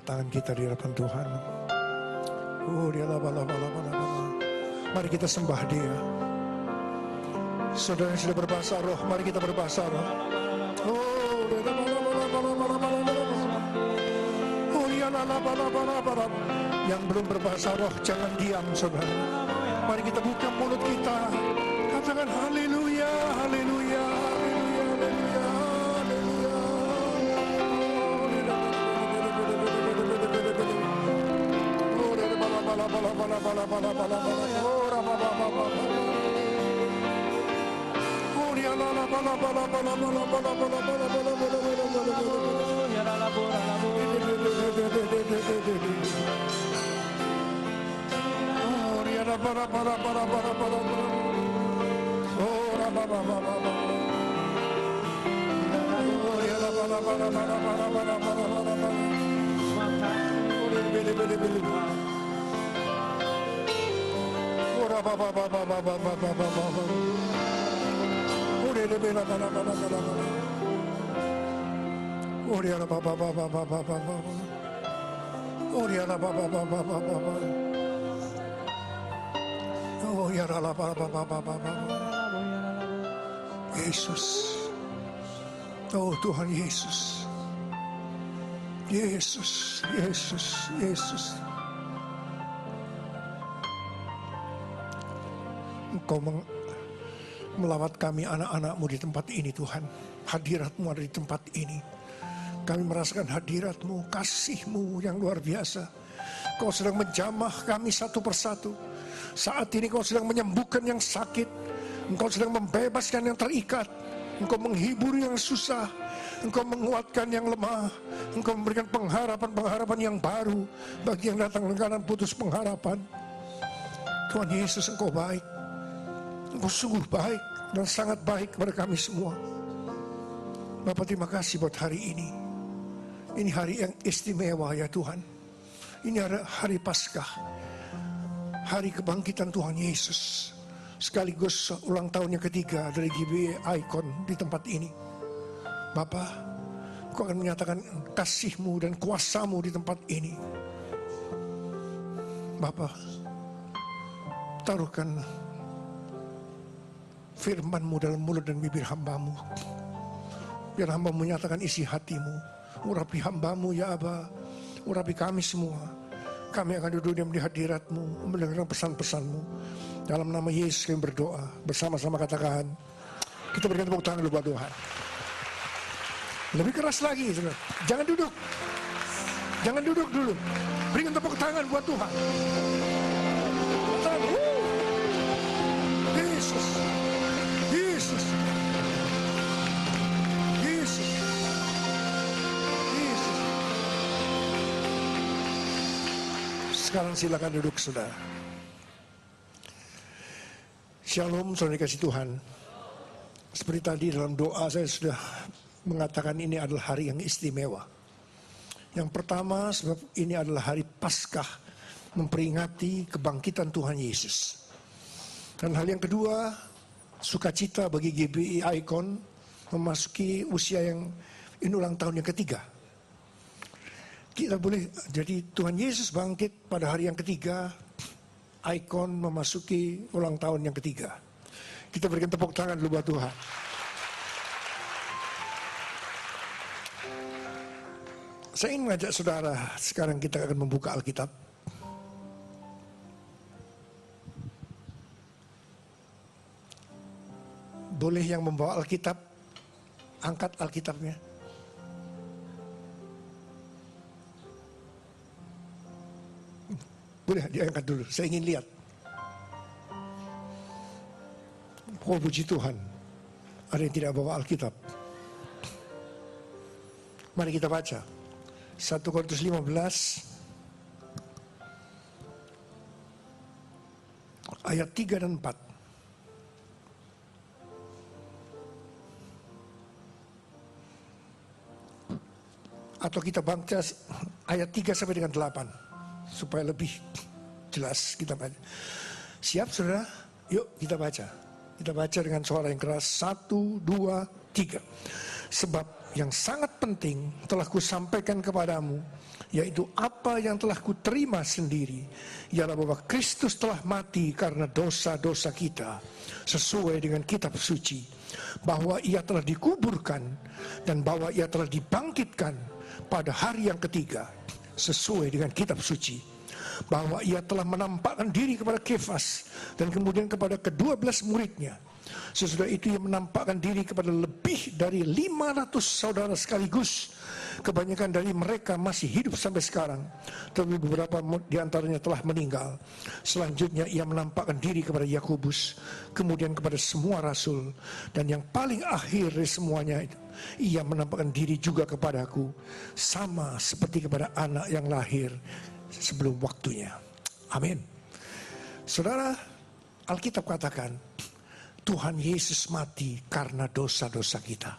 tangan kita di hadapan Tuhan. Oh, dia laba. Mari kita sembah Dia. Saudara yang sudah berbahasa roh, mari kita berbahasa roh. Oh, dia laba. Yang belum berbahasa roh, jangan diam, saudara. Mari kita buka mulut kita, katakan haleluya, haleluya, haleluya, haleluya, haleluya. Yesus, oh Tuhan Yesus, Yesus, Yesus, Yesus. Engkau melawat kami anak-anak-Mu di tempat ini Tuhan. Hadirat-Mu ada di tempat ini. Kami merasakan hadirat-Mu, kasih-Mu yang luar biasa. Kau sedang menjamah kami satu persatu. Saat ini Kau sedang menyembuhkan yang sakit. Engkau sedang membebaskan yang terikat. Engkau menghibur yang susah. Engkau menguatkan yang lemah. Engkau memberikan pengharapan-pengharapan yang baru bagi yang datang dengan putus pengharapan. Tuhan Yesus, Engkau baik. Engkau sungguh baik dan sangat baik kepada kami semua. Bapa, terima kasih buat hari ini. Ini hari yang istimewa ya Tuhan. Ini hari Paskah, hari kebangkitan Tuhan Yesus. Sekaligus ulang tahun yang ketiga dari GBI Icon di tempat ini. Bapa, Kau akan menyatakan kasih-Mu dan kuasa-Mu di tempat ini. Bapa, taruhkan firman-Mu dalam mulut dan bibir hamba-Mu. Biar hamba menyatakan isi hati-Mu. Urapi hamba-Mu ya Aba. Urapi kami semua. Kami akan duduk diam di hadirat-Mu, mendengarkan pesan-pesan-Mu. Dalam nama Yesus kami berdoa. Bersama-sama katakan. Kita berikan tepuk tangan dulu buat Tuhan. Lebih keras lagi, saudara. Jangan duduk. Jangan duduk dulu. Berikan tepuk tangan buat Tuhan. Katakan, Yesus. Yesus. Yesus. Yesus. Sekarang silakan duduk, saudara. Shalom, saudara dikasih Tuhan. Seperti tadi dalam doa saya sudah mengatakan ini adalah hari yang istimewa. Yang pertama sebab ini adalah hari Paskah, memperingati kebangkitan Tuhan Yesus. Dan hal yang kedua, sukacita bagi GBI Icon memasuki usia yang ini ulang tahun yang ketiga. Kita boleh, jadi Tuhan Yesus bangkit pada hari yang ketiga, Icon memasuki ulang tahun yang ketiga. Kita berikan tepuk tangan dulu buat Tuhan. Saya ingin mengajak saudara, sekarang kita akan membuka Alkitab. Boleh yang membawa Alkitab, angkat Alkitabnya. Boleh diangkat dulu, saya ingin lihat. Oh puji Tuhan, ada yang tidak bawa Alkitab. Mari kita baca 1 Korintus 15 ayat 3 dan 4. Atau kita baca ayat 3 sampai dengan 8 supaya lebih jelas kita baca. Siap saudara? Yuk kita baca. Kita baca dengan suara yang keras. 1, 2, 3. Sebab yang sangat penting telah kusampaikan kepadamu, yaitu apa yang telah kuterima sendiri, ialah bahwa Kristus telah mati karena dosa-dosa kita sesuai dengan kitab suci, bahwa ia telah dikuburkan dan bahwa ia telah dibangkitkan pada hari yang ketiga sesuai dengan kitab suci, bahwa ia telah menampakkan diri kepada Kefas dan kemudian kepada ke-12 muridnya. Sesudah itu ia menampakkan diri kepada lebih dari 500 saudara sekaligus. Kebanyakan dari mereka masih hidup sampai sekarang, tapi beberapa di antaranya telah meninggal. Selanjutnya ia menampakkan diri kepada Yakobus, kemudian kepada semua rasul, dan yang paling akhir dari semuanya itu, ia menampakkan diri juga kepadaku, sama seperti kepada anak yang lahir sebelum waktunya. Amin. Saudara, Alkitab katakan Tuhan Yesus mati karena dosa-dosa kita.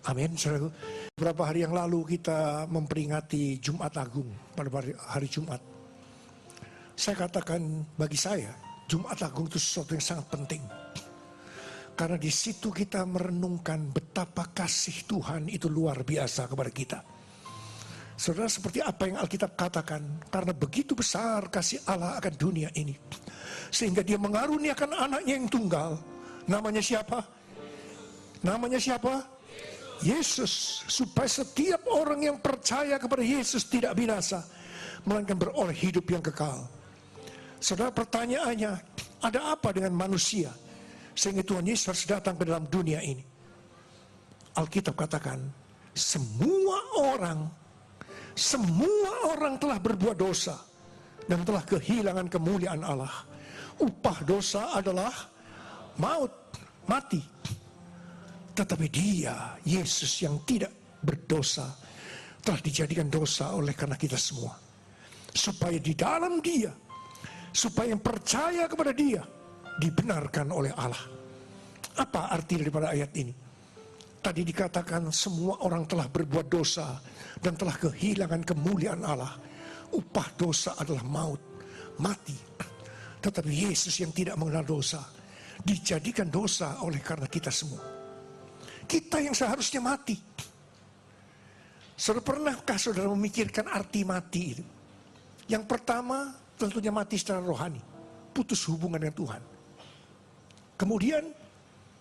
Amin. Saudara, beberapa hari yang lalu kita memperingati Jumat Agung pada hari Jumat. Saya katakan bagi saya, Jumat Agung itu sesuatu yang sangat penting. Karena di situ kita merenungkan betapa kasih Tuhan itu luar biasa kepada kita. Saudara, seperti apa yang Alkitab katakan, karena begitu besar kasih Allah akan dunia ini, sehingga dia mengaruniakan anaknya yang tunggal. Namanya siapa? Namanya siapa? Yesus. Supaya setiap orang yang percaya kepada Yesus tidak binasa, melainkan beroleh hidup yang kekal. Saudara, pertanyaannya, ada apa dengan manusia sehingga Tuhan Yesus harus datang ke dalam dunia ini? Alkitab katakan, semua orang telah berbuat dosa dan telah kehilangan kemuliaan Allah. Upah dosa adalah maut, mati. Tetapi dia, Yesus yang tidak berdosa, telah dijadikan dosa oleh karena kita semua. Supaya di dalam dia, supaya yang percaya kepada dia, dibenarkan oleh Allah. Apa arti daripada ayat ini? Tadi dikatakan semua orang telah berbuat dosa dan telah kehilangan kemuliaan Allah. Upah dosa adalah maut, mati. Tetapi Yesus yang tidak mengenal dosa dijadikan dosa oleh karena kita semua. Kita yang seharusnya mati. Saudara, pernahkah saudara memikirkan arti mati itu? Yang pertama tentunya mati secara rohani, putus hubungan dengan Tuhan. Kemudian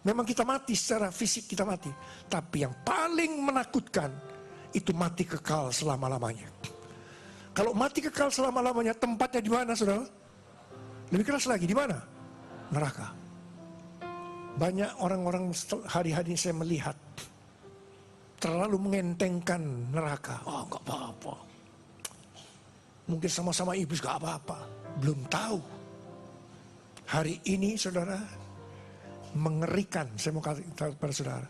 memang kita mati secara fisik, kita mati. Tapi yang paling menakutkan itu mati kekal selama-lamanya. Kalau mati kekal selama-lamanya, tempatnya di mana, saudara? Lebih keras lagi, di mana? Neraka. Banyak orang-orang hari-hari ini saya melihat terlalu mengentengkan neraka. Oh, enggak apa-apa. Mungkin sama-sama iblis, enggak apa-apa. Belum tahu. Hari ini, saudara, mengerikan. Saya mau katakan kepada saudara,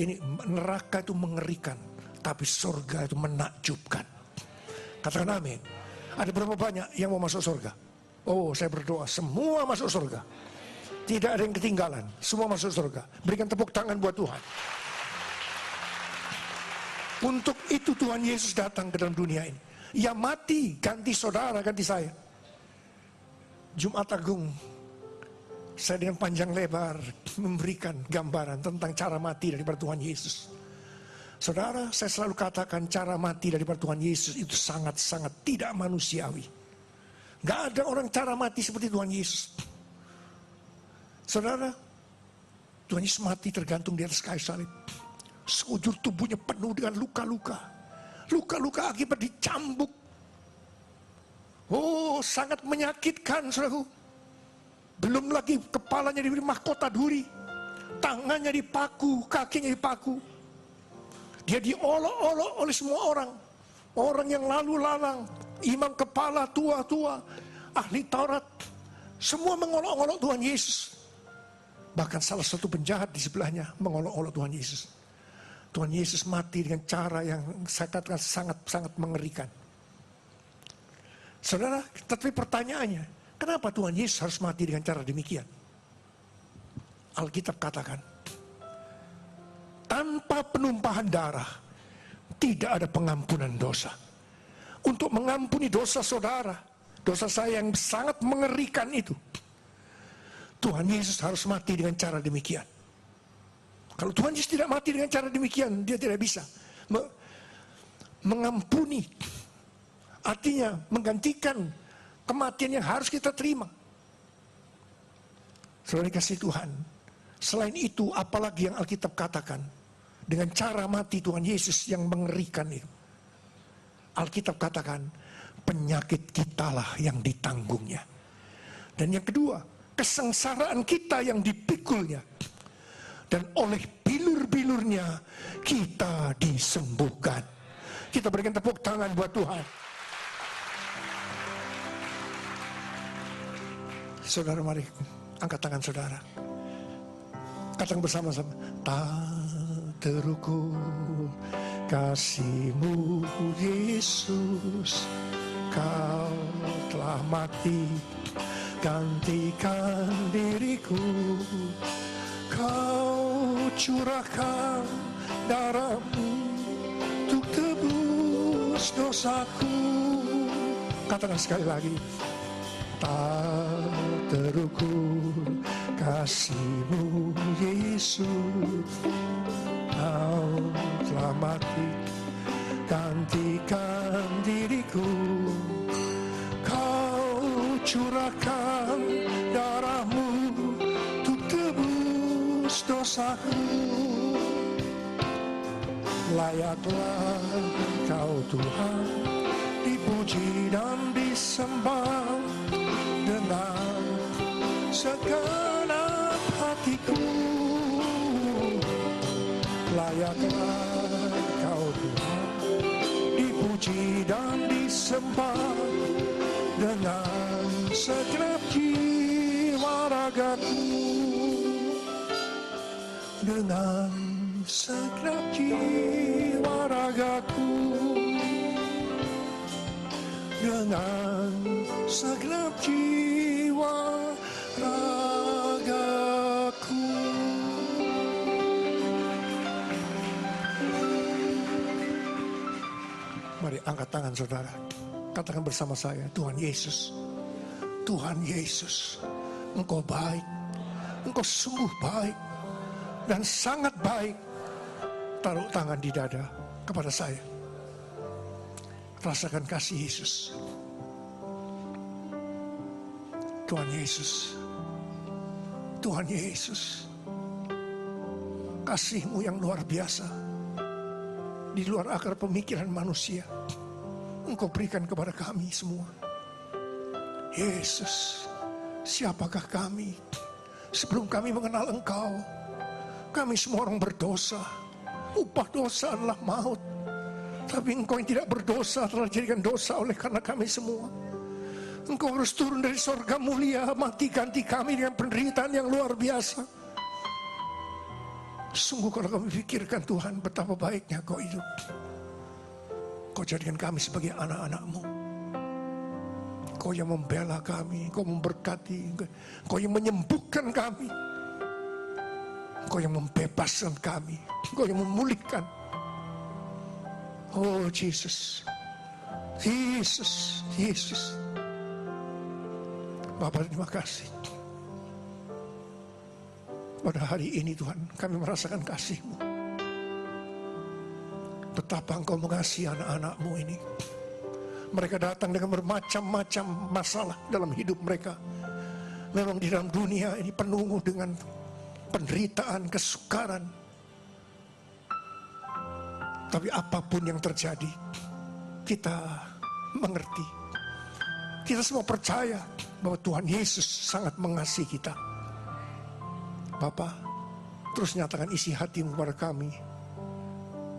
ini neraka itu mengerikan, tapi surga itu menakjubkan. Katakan amin. Ada berapa banyak yang mau masuk surga? Oh, saya berdoa semua masuk surga. Tidak ada yang ketinggalan, semua masuk surga. Berikan tepuk tangan buat Tuhan. Untuk itu Tuhan Yesus datang ke dalam dunia ini. Ia mati, ganti saudara, ganti saya. Jumat Agung, saya dengan panjang lebar memberikan gambaran tentang cara mati daripada Tuhan Yesus. Saudara, saya selalu katakan cara mati daripada Tuhan Yesus itu sangat-sangat tidak manusiawi. Gak ada orang cara mati seperti Tuhan Yesus. Saudara, Tuhan Yesus mati tergantung di atas kayu salib. Sekujur tubuhnya penuh dengan luka-luka. Luka-luka akibat dicambuk. Oh, sangat menyakitkan, saudaraku. Belum lagi kepalanya diberi mahkota duri, tangannya dipaku, kakinya dipaku. Dia diolok-olok oleh semua orang. Orang yang lalu lalang, imam kepala tua-tua, ahli Taurat, semua mengolok-olok Tuhan Yesus. Bahkan salah satu penjahat di sebelahnya mengolok-olok Tuhan Yesus. Tuhan Yesus mati dengan cara yang saya katakan sangat-sangat mengerikan. Saudara, tapi pertanyaannya, kenapa Tuhan Yesus harus mati dengan cara demikian? Alkitab katakan, tanpa penumpahan darah tidak ada pengampunan dosa. Untuk mengampuni dosa saudara, dosa saya yang sangat mengerikan itu, Tuhan Yesus harus mati dengan cara demikian. Kalau Tuhan Yesus tidak mati dengan cara demikian, dia tidak bisa mengampuni. Artinya menggantikan kematian yang harus kita terima. Saudara dikasih Tuhan, selain itu apalagi yang Alkitab katakan dengan cara mati Tuhan Yesus yang mengerikan itu. Alkitab katakan penyakit kitalah yang ditanggungnya. Dan yang kedua, kesengsaraan kita yang dipikulnya. Dan oleh bilur-bilurnya kita disembuhkan. Kita berikan tepuk tangan buat Tuhan. Saudara, mari angkat tangan saudara. Katakan bersama-sama. Tak terukur kasih-Mu Yesus, Kau telah mati gantikan diriku. Kau curahkan darah-Mu untuk tebus dosaku. Katakan sekali lagi. Tak terukur kasih-Mu Yesus, Kau telah mati gantikan diriku. Kau curahkan darah-Mu untuk tebus dosaku. Layaklah Kau Tuhan dipuji dan disembah dengan segenap hatiku. Layaklah Kau Tuhan dipuji dan disembah dengan segenap jiwa ragaku. Dengan segenap jiwa ragaku. Dengan segenap jiwa ragaku. Mari angkat tangan saudara. Katakan bersama saya, Tuhan Yesus. Tuhan Yesus, Engkau baik. Engkau sungguh baik. Dan sangat baik. Taruh tangan di dada kepada saya. Rasakan kasih Yesus. Tuhan Yesus. Tuhan Yesus. Kasih-Mu yang luar biasa. Di luar akar pemikiran manusia. Engkau berikan kepada kami semua. Yesus, siapakah kami? Sebelum kami mengenal Engkau, kami semua orang berdosa. Upah dosa adalah maut. Tapi Engkau yang tidak berdosa telah dijadikan dosa oleh karena kami semua. Engkau harus turun dari sorga mulia, mati ganti kami dengan penderitaan yang luar biasa. Sungguh kalau kami pikirkan Tuhan, betapa baiknya Kau hidup. Kau jadikan kami sebagai anak-anak-Mu. Kau yang membela kami, Kau memberkati, Kau yang menyembuhkan kami. Kau yang membebaskan kami, Kau yang memulihkan. Oh Jesus, Yesus, Yesus. Bapa, terima kasih. Pada hari ini Tuhan, kami merasakan kasih-Mu. Betapa Engkau mengasihi anak-anak-Mu ini. Mereka datang dengan bermacam-macam masalah dalam hidup mereka. Memang di dalam dunia ini penuh dengan penderitaan, kesukaran. Tapi apapun yang terjadi, kita mengerti. Kita semua percaya bahwa Tuhan Yesus sangat mengasihi kita. Bapa, terus nyatakan isi hati-Mu kepada kami.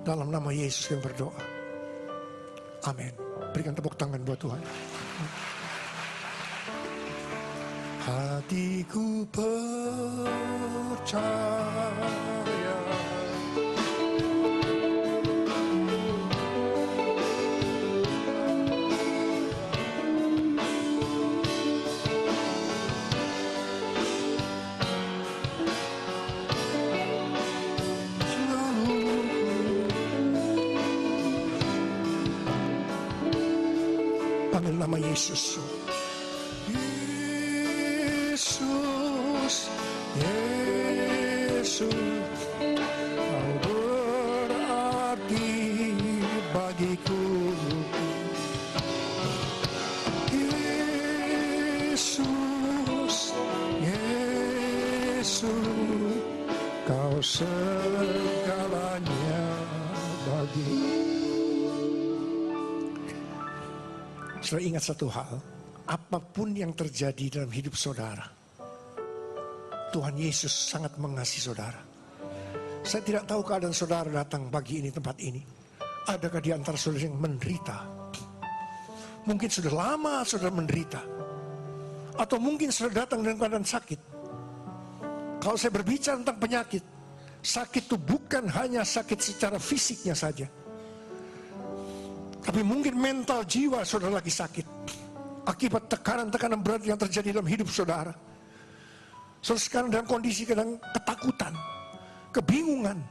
Dalam nama Yesus yang berdoa. Amin. Berikan tepuk tangan buat Tuhan. Hatiku percaya panggil nama Yesus. Yesus, Yesus, Yesus, Kau segalanya bagi. Saudara ingat satu hal, apapun yang terjadi dalam hidup saudara, Tuhan Yesus sangat mengasihi saudara. Saya tidak tahu keadaan saudara datang pagi ini tempat ini. Adakah di antara saudara yang menderita? Mungkin sudah lama saudara menderita. Atau mungkin saudara datang dengan keadaan sakit. Kalau saya berbicara tentang penyakit, sakit itu bukan hanya sakit secara fisiknya saja. Tapi mungkin mental jiwa saudara lagi sakit. Akibat tekanan-tekanan berat yang terjadi dalam hidup saudara. Saudara sekarang dalam kondisi kadang ketakutan, kebingungan,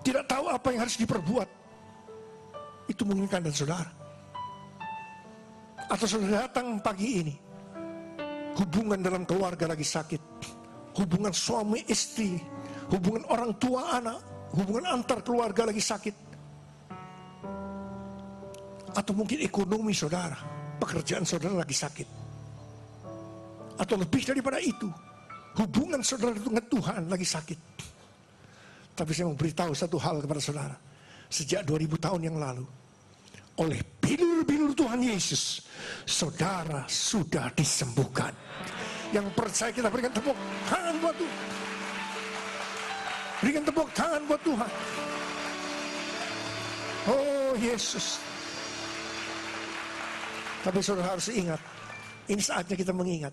tidak tahu apa yang harus diperbuat. Itu mungkin keadaan saudara. Atau saudara datang pagi ini, hubungan dalam keluarga lagi sakit, hubungan suami istri, hubungan orang tua anak, hubungan antar keluarga lagi sakit. Atau mungkin ekonomi saudara, pekerjaan saudara lagi sakit. Atau lebih daripada itu, hubungan saudara dengan Tuhan lagi sakit. Tapi saya mau beritahu satu hal kepada saudara. Sejak 2000 tahun yang lalu, oleh bilur-bilur Tuhan Yesus, saudara sudah disembuhkan. Yang percaya kita berikan tepuk tangan buat Tuhan. Berikan tepuk tangan buat Tuhan. Oh Yesus. Tapi saudara harus ingat, ini saatnya kita mengingat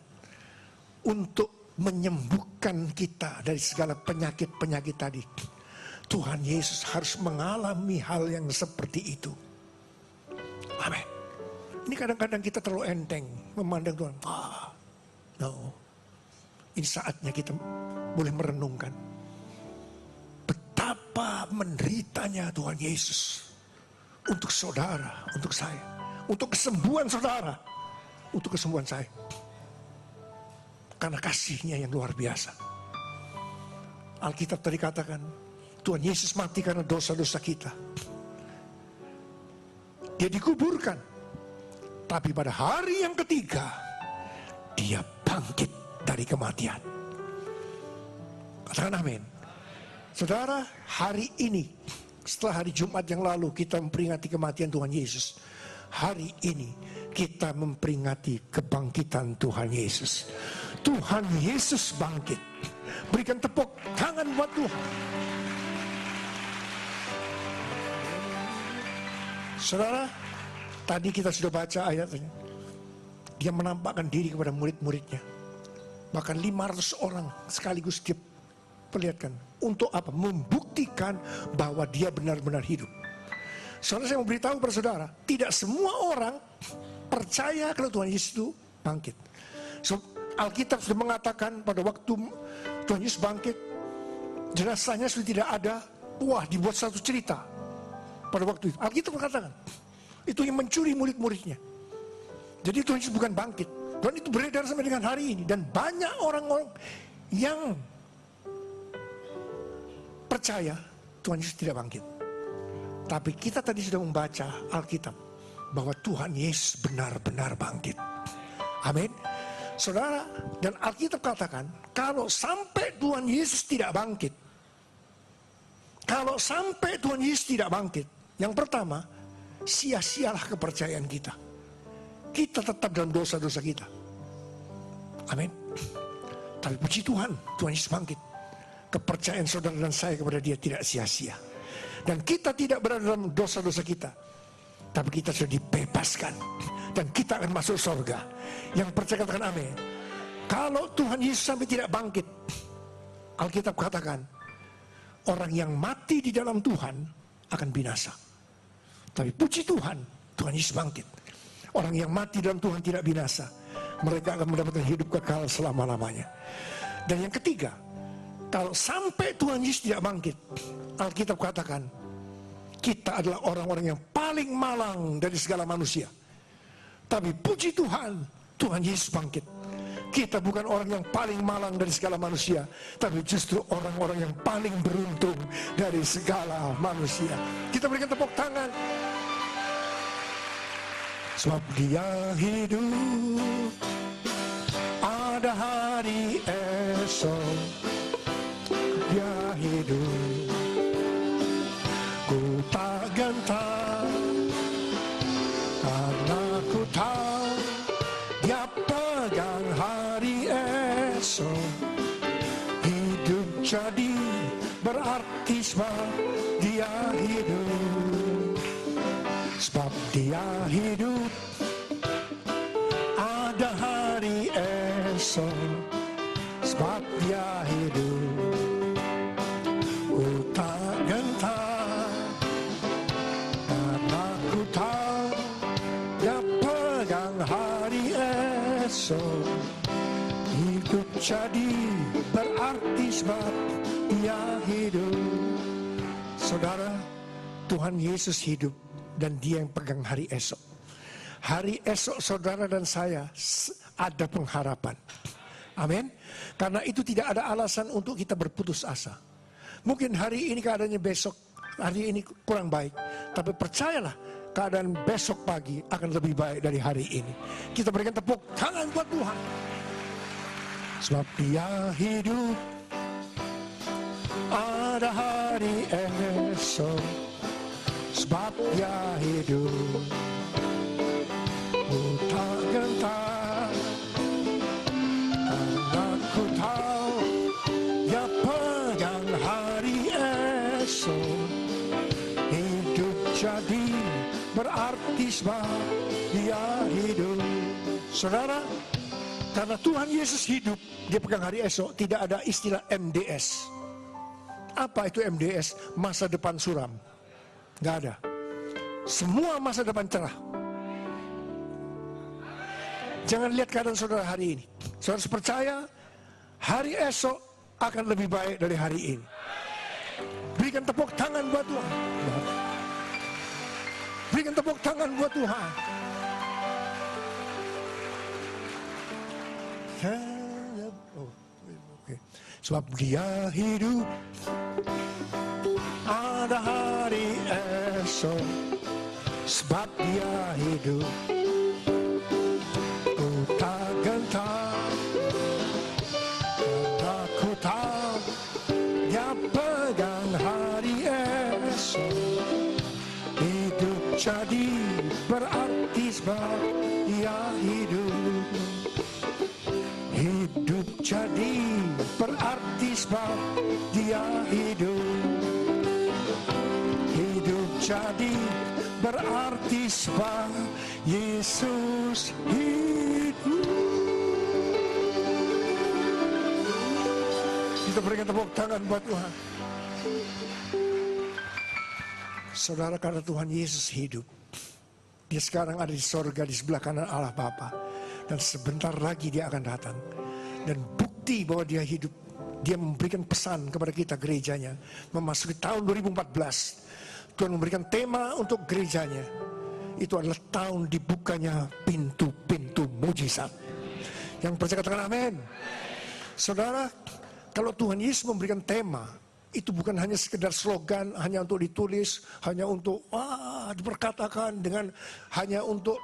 untuk menyembuhkan kita dari segala penyakit-penyakit tadi. Tuhan Yesus harus mengalami hal yang seperti itu. Amin. Ini kadang-kadang kita terlalu enteng memandang Tuhan. No. Ini saatnya kita boleh merenungkan betapa menderitanya Tuhan Yesus untuk saudara, untuk saya, untuk kesembuhan saudara, untuk kesembuhan saya. Karena kasihnya yang luar biasa. Alkitab tadi katakan, Tuhan Yesus mati karena dosa-dosa kita. Dia dikuburkan. Tapi pada hari yang ketiga, dia bangkit dari kematian. Katakan amin. Saudara, hari ini, setelah hari Jumat yang lalu kita memperingati kematian Tuhan Yesus. Hari ini kita memperingati kebangkitan Tuhan Yesus. Tuhan Yesus bangkit. Berikan tepuk tangan buat Tuhan. Saudara, tadi kita sudah baca ayatnya. Dia menampakkan diri kepada murid-muridnya. Bahkan 500 orang sekaligus dia perlihatkan. Untuk apa? Membuktikan bahwa dia benar-benar hidup. Saudara, saya mau beritahu kepada saudara, tidak semua orang percaya kalau Tuhan Yesus itu bangkit. So, Alkitab sudah mengatakan pada waktu Tuhan Yesus bangkit, jenazahnya sudah tidak ada. Wah, dibuat satu cerita pada waktu itu. Alkitab mengatakan, itu yang mencuri murid-muridnya. Jadi Tuhan Yesus bukan bangkit. Dan itu beredar sampai dengan hari ini. Dan banyak orang-orang yang percaya Tuhan Yesus tidak bangkit. Tapi kita tadi sudah membaca Alkitab bahwa Tuhan Yesus benar-benar bangkit. Amin. Saudara, dan Alkitab katakan, kalau sampai Tuhan Yesus tidak bangkit, kalau sampai Tuhan Yesus tidak bangkit, yang pertama, sia-sialah kepercayaan kita. Kita tetap dalam dosa-dosa kita. Amin. Tapi puji Tuhan, Tuhan Yesus bangkit. Kepercayaan saudara dan saya kepada dia tidak sia-sia. Dan kita tidak berada dalam dosa-dosa kita. Tapi kita sudah dibebaskan. Dan kita akan masuk surga. Yang percaya katakan amin. Kalau Tuhan Yesus sampai tidak bangkit, Alkitab katakan, orang yang mati di dalam Tuhan akan binasa. Tapi puji Tuhan, Tuhan Yesus bangkit. Orang yang mati dalam Tuhan tidak binasa. Mereka akan mendapatkan hidup kekal selama-lamanya. Dan yang ketiga, kalau sampai Tuhan Yesus tidak bangkit, Alkitab katakan, kita adalah orang-orang yang paling malang dari segala manusia. Tapi puji Tuhan, Tuhan Yesus bangkit. Kita bukan orang yang paling malang dari segala manusia, tapi justru orang-orang yang paling beruntung dari segala manusia. Kita berikan tepuk tangan. Sebab dia hidup, ada hari esok. pegang hari esok, hidup jadi berarti sebab dia hidup. Sebab dia hidup, ada hari esok. Sebab dia hidup, ku tak gentar, karena ku tahu dia pegang hari esok. Hidup jadi berarti sebab dia hidup. Saudara, Tuhan Yesus hidup dan dia yang pegang hari esok. Hari esok saudara dan saya ada pengharapan. Amin. Karena itu tidak ada alasan untuk kita berputus asa. Mungkin hari ini keadaannya besok, hari ini kurang baik. Tapi percayalah, keadaan besok pagi akan lebih baik dari hari ini. Kita berikan tepuk tangan buat Tuhan. Sebab dia hidup, ada hari esok. Sebab dia hidup, ku tak gentar, karena ku tahu dia pegang hari esok. Hidup jadi berarti sebab dia hidup. Saudara, karena Tuhan Yesus hidup, dia pegang hari esok, tidak ada istilah MDS. Apa itu MDS? Masa depan suram. Gak ada. Semua masa depan cerah. Jangan lihat keadaan saudara hari ini. Saudara percaya hari esok akan lebih baik dari hari ini. Berikan tepuk tangan buat Tuhan. Berikan tepuk tangan buat Tuhan. Sebab dia hidup, ada hari esok. Sebab dia hidup, ku tak gentar, karena ku tahu dia pegang hari esok. Hidup jadi berarti sebab dia hidup. Hidup jadi berarti sebab dia hidup. Hidup jadi berarti sebab Yesus hidup. Kita berikan tepuk tangan buat Tuhan. Saudara, karena Tuhan Yesus hidup, dia sekarang ada di sorga di sebelah kanan Allah Bapa. Dan sebentar lagi dia akan datang. Dan bukti bahwa dia hidup, dia memberikan pesan kepada kita gerejanya. Memasuki tahun 2014, Tuhan memberikan tema untuk gerejanya. Itu adalah tahun dibukanya pintu-pintu mujizat. Yang percaya katakan amin. Saudara, kalau Tuhan Yesus memberikan tema, itu bukan hanya sekedar slogan, hanya untuk ditulis, hanya untuk diperkatakan dengan hanya untuk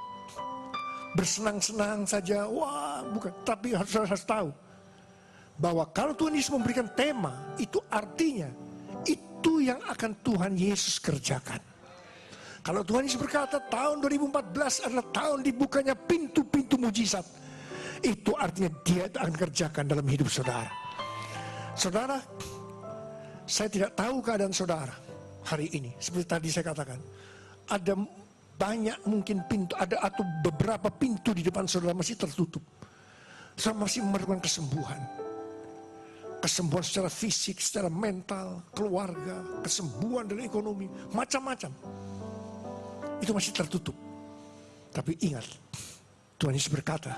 bersenang-senang saja, bukan. Tapi harus tahu bahwa kalau Tuhan Yesus memberikan tema, itu artinya itu yang akan Tuhan Yesus kerjakan. Kalau Tuhan Yesus berkata tahun 2014 adalah tahun dibukanya pintu-pintu mujizat, itu artinya dia akan kerjakan dalam hidup saudara. Saudara, saya tidak tahu keadaan saudara hari ini. Seperti tadi saya katakan, ada banyak mungkin pintu, ada atau beberapa pintu di depan saudara masih tertutup. Saudara masih memerlukan kesembuhan. Kesembuhan secara fisik, secara mental, keluarga, kesembuhan dari ekonomi, macam-macam. Itu masih tertutup. Tapi ingat, Tuhan Yesus berkata,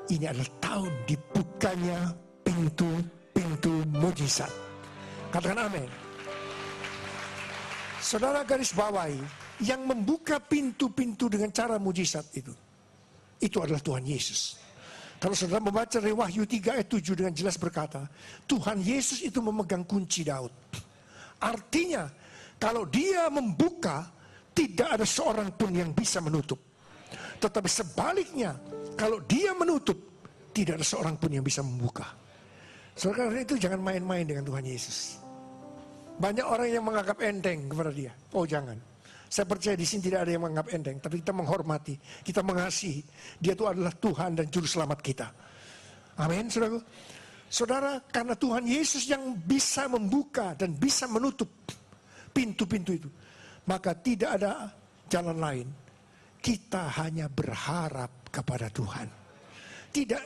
ini adalah tahun dibukanya pintu-pintu mujizat. Katakan amin. Saudara garis bawahi, yang membuka pintu-pintu dengan cara mujizat itu adalah Tuhan Yesus. Kalau saudara membaca dari Wahyu 3 ayat 7 dengan jelas berkata, Tuhan Yesus itu memegang kunci Daud. Artinya, kalau dia membuka, tidak ada seorang pun yang bisa menutup. Tetapi sebaliknya, kalau dia menutup, tidak ada seorang pun yang bisa membuka. Saudara, karena itu jangan main-main dengan Tuhan Yesus. Banyak orang yang menganggap enteng kepada dia. Oh jangan. Saya percaya di sini tidak ada yang menganggap enteng, tapi kita menghormati, kita mengasihi. Dia itu adalah Tuhan dan Juru Selamat kita. Amin, saudaraku. Saudara, karena Tuhan Yesus yang bisa membuka dan bisa menutup pintu-pintu itu, maka tidak ada jalan lain. Kita hanya berharap kepada Tuhan. Tidak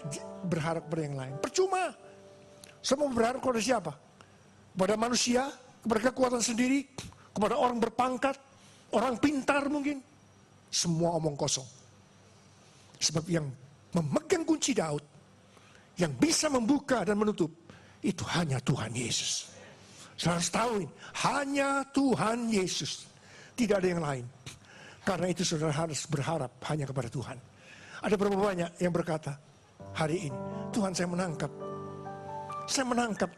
berharap kepada yang lain. Percuma. Semua berharap kepada siapa? Kepada manusia, kepada kekuatan sendiri, kepada orang berpangkat, orang pintar mungkin. Semua omong kosong. Sebab yang memegang kunci Daud, yang bisa membuka dan menutup, itu hanya Tuhan Yesus. Saudara harus tahu ini, hanya Tuhan Yesus. Tidak ada yang lain. Karena itu saudara harus berharap hanya kepada Tuhan. Ada berapa banyak yang berkata, hari ini, Tuhan saya menangkap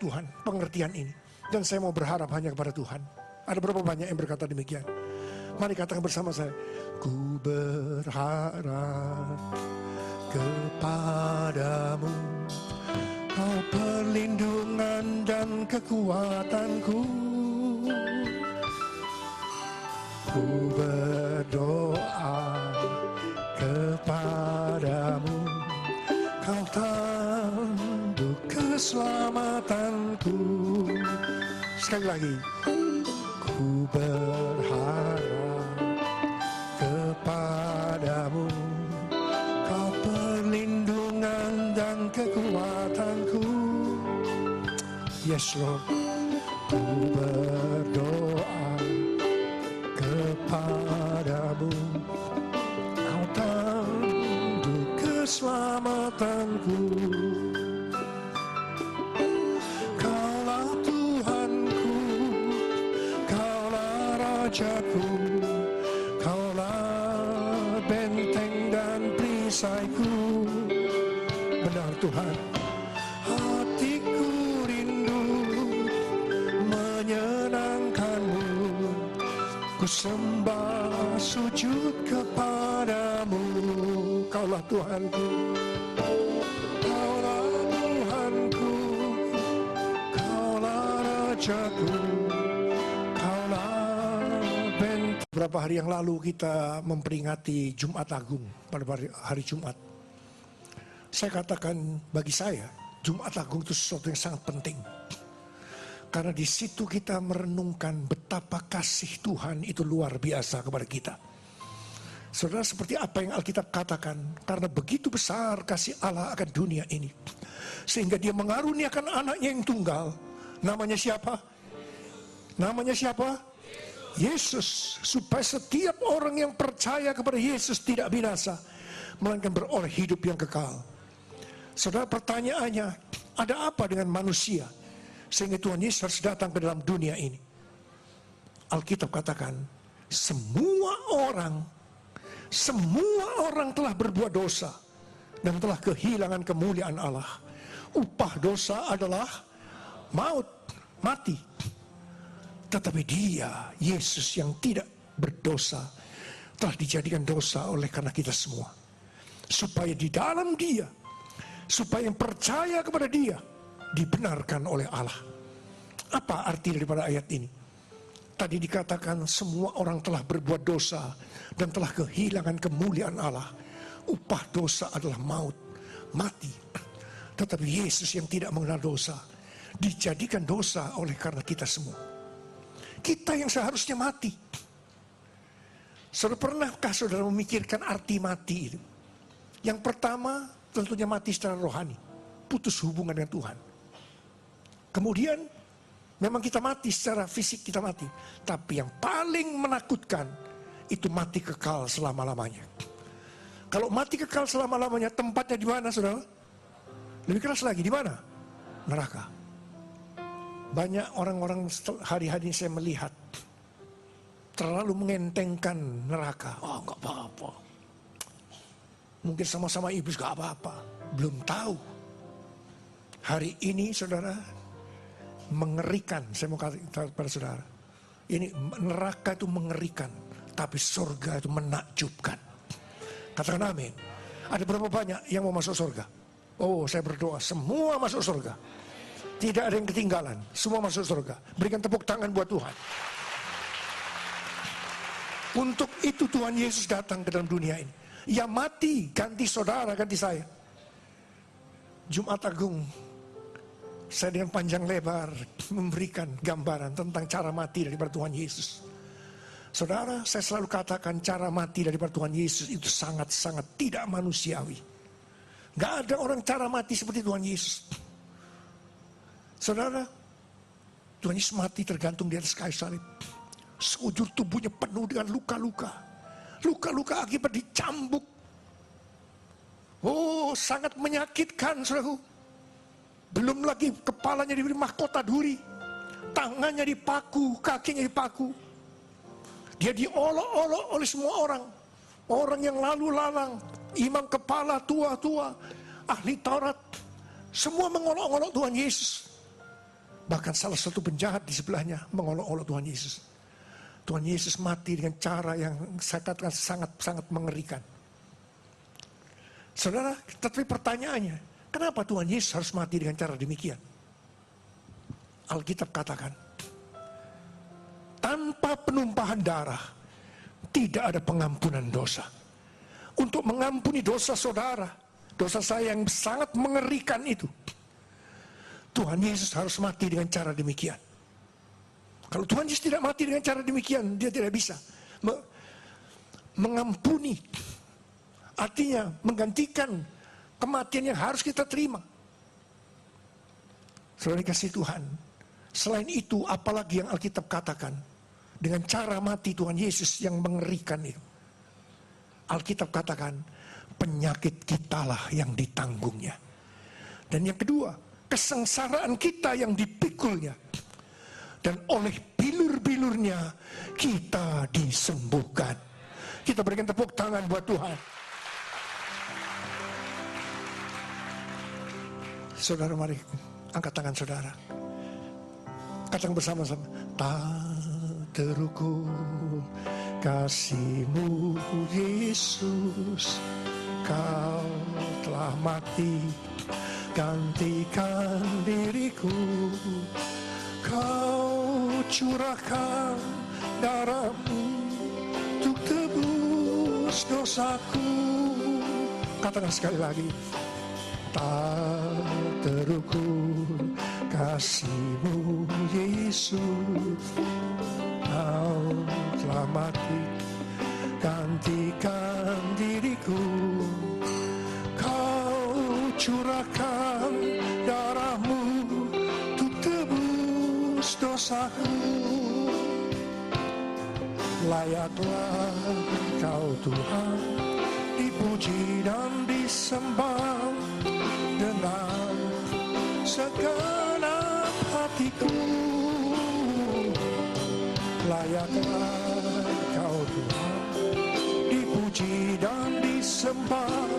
Tuhan pengertian ini. Dan saya mau berharap hanya kepada Tuhan. Ada berapa banyak yang berkata demikian? Mari katakan bersama saya, ku berharap kepadamu, kau perlindungan dan kekuatanku. Ku berdoa kepadamu, kau tanduk keselamatanku. Sekali lagi, ku berharap kepadamu, kau perlindungan dan kekuatanku. Yes Lord, ku berdoa kepadamu, kau tanduk keselamatanku. Kaulah Tuhanku, kaulah Rajaku, kaulah benteng dan perisaiku. Benar Tuhan, hatiku rindu menyenangkanmu. Ku sembah sujud kepadamu. Kaulah Tuhanku, kaulah Tuhanku, kaulah Rajaku, kaulah benteng. Beberapa hari yang lalu kita memperingati Jumat Agung pada hari Jumat. Saya katakan bagi saya, Jumat Agung itu sesuatu yang sangat penting. Karena di situ kita merenungkan betapa kasih Tuhan itu luar biasa kepada kita. Saudara, seperti apa yang Alkitab katakan, karena begitu besar kasih Allah akan dunia ini, sehingga dia mengaruniakan anaknya yang tunggal. Namanya siapa? Namanya siapa? Yesus. Supaya setiap orang yang percaya kepada Yesus tidak binasa, melainkan beroleh hidup yang kekal. Saudara, pertanyaannya, ada apa dengan manusia sehingga Tuhan Yesus harus datang ke dalam dunia ini? Alkitab katakan, semua orang telah berbuat dosa dan telah kehilangan kemuliaan Allah. Upah dosa adalah maut, mati. Tetapi dia, Yesus yang tidak berdosa, telah dijadikan dosa oleh karena kita semua. Supaya di dalam dia, supaya yang percaya kepada dia dibenarkan oleh Allah. Apa arti daripada ayat ini? Tadi dikatakan semua orang telah berbuat dosa dan telah kehilangan kemuliaan Allah. Upah dosa adalah maut, mati. Tetapi Yesus yang tidak mengenal dosa dijadikan dosa oleh karena kita semua. Kita yang seharusnya mati. Saudara, pernahkah saudara memikirkan arti mati itu? Yang pertama tentunya mati secara rohani, putus hubungan dengan Tuhan. Kemudian memang kita mati secara fisik, kita mati. Tapi yang paling menakutkan itu mati kekal selama-lamanya. Kalau mati kekal selama-lamanya, tempatnya di mana saudara? Lebih keras lagi, di mana? Neraka. Banyak orang-orang hari-hari ini saya melihat terlalu mengentengkan neraka. Oh, enggak apa-apa. Mungkin sama-sama iblis enggak apa-apa. Belum tahu. Hari ini saudara, mengerikan. Saya mau katakan kepada saudara, ini neraka itu mengerikan, tapi surga itu menakjubkan. Katakan amin. Ada berapa banyak yang mau masuk surga? Oh, saya berdoa semua masuk surga. Tidak ada yang ketinggalan, semua masuk surga. Berikan tepuk tangan buat Tuhan. Untuk itu Tuhan Yesus datang ke dalam dunia ini. Ia mati, ganti saudara, ganti saya. Jumat Agung, saya dengan panjang lebar memberikan gambaran tentang cara mati daripada Tuhan Yesus. Saudara, saya selalu katakan cara mati daripada Tuhan Yesus itu sangat-sangat tidak manusiawi. Gak ada orang cara mati seperti Tuhan Yesus. Saudara, Tuhan Yesus mati tergantung di atas kayu salib. Sekujur tubuhnya penuh dengan luka-luka. Luka-luka akibat dicambuk. Oh, sangat menyakitkan, saudaraku. Belum lagi kepalanya diberi mahkota duri. Tangannya dipaku, kakinya dipaku. Dia diolok-olok oleh semua orang. Orang yang lalu lalang, imam kepala, tua-tua, ahli Taurat. Semua mengolok-olok Tuhan Yesus. Bahkan salah satu penjahat di sebelahnya mengolok-olok Tuhan Yesus. Tuhan Yesus mati dengan cara yang saya katakan sangat-sangat mengerikan. Saudara, tetapi pertanyaannya, kenapa Tuhan Yesus harus mati dengan cara demikian? Alkitab katakan, tanpa penumpahan darah, tidak ada pengampunan dosa. Untuk mengampuni dosa saudara, dosa saya yang sangat mengerikan itu, Tuhan Yesus harus mati dengan cara demikian. Kalau Tuhan Yesus tidak mati dengan cara demikian, dia tidak bisa mengampuni. Artinya menggantikan kematian yang harus kita terima. Saudara dikasih Tuhan. Selain itu, apalagi yang Alkitab katakan dengan cara mati Tuhan Yesus yang mengerikan itu. Alkitab katakan penyakit kitalah yang ditanggungnya. Dan yang kedua, kesengsaraan kita yang dipikulnya. Dan oleh bilur-bilurnya kita disembuhkan. Kita berikan tepuk tangan buat Tuhan. Saudara, mari angkat tangan saudara. Katakan bersama-sama. Tak terukur kasih-Mu Yesus, Kau telah mati gantikan diriku. Kau curahkan darah-Mu untuk tebus dosaku. Katakan sekali lagi. Tak terukur kasih-Mu Yesus, Kau telah mati gantikan diriku. Kau curahkan darah-Mu untuk tebus dosaku. Layaklah Kau Tuhan dipuji dan disembah dengan segenap hatiku. Layaklah Kau Tuhan dipuji dan disembah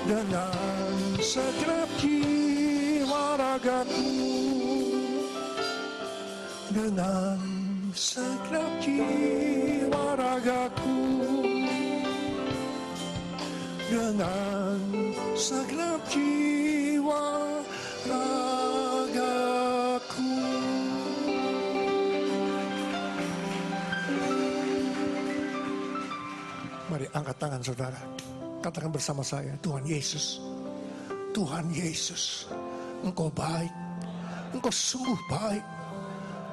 dengan segenap jiwa ragaku. Dengan segenap jiwa ragaku. Dengan segenap jiwa ragaku. Mari angkat tangan saudara. Katakan bersama saya, Tuhan Yesus. Tuhan Yesus, Engkau baik. Engkau sungguh baik.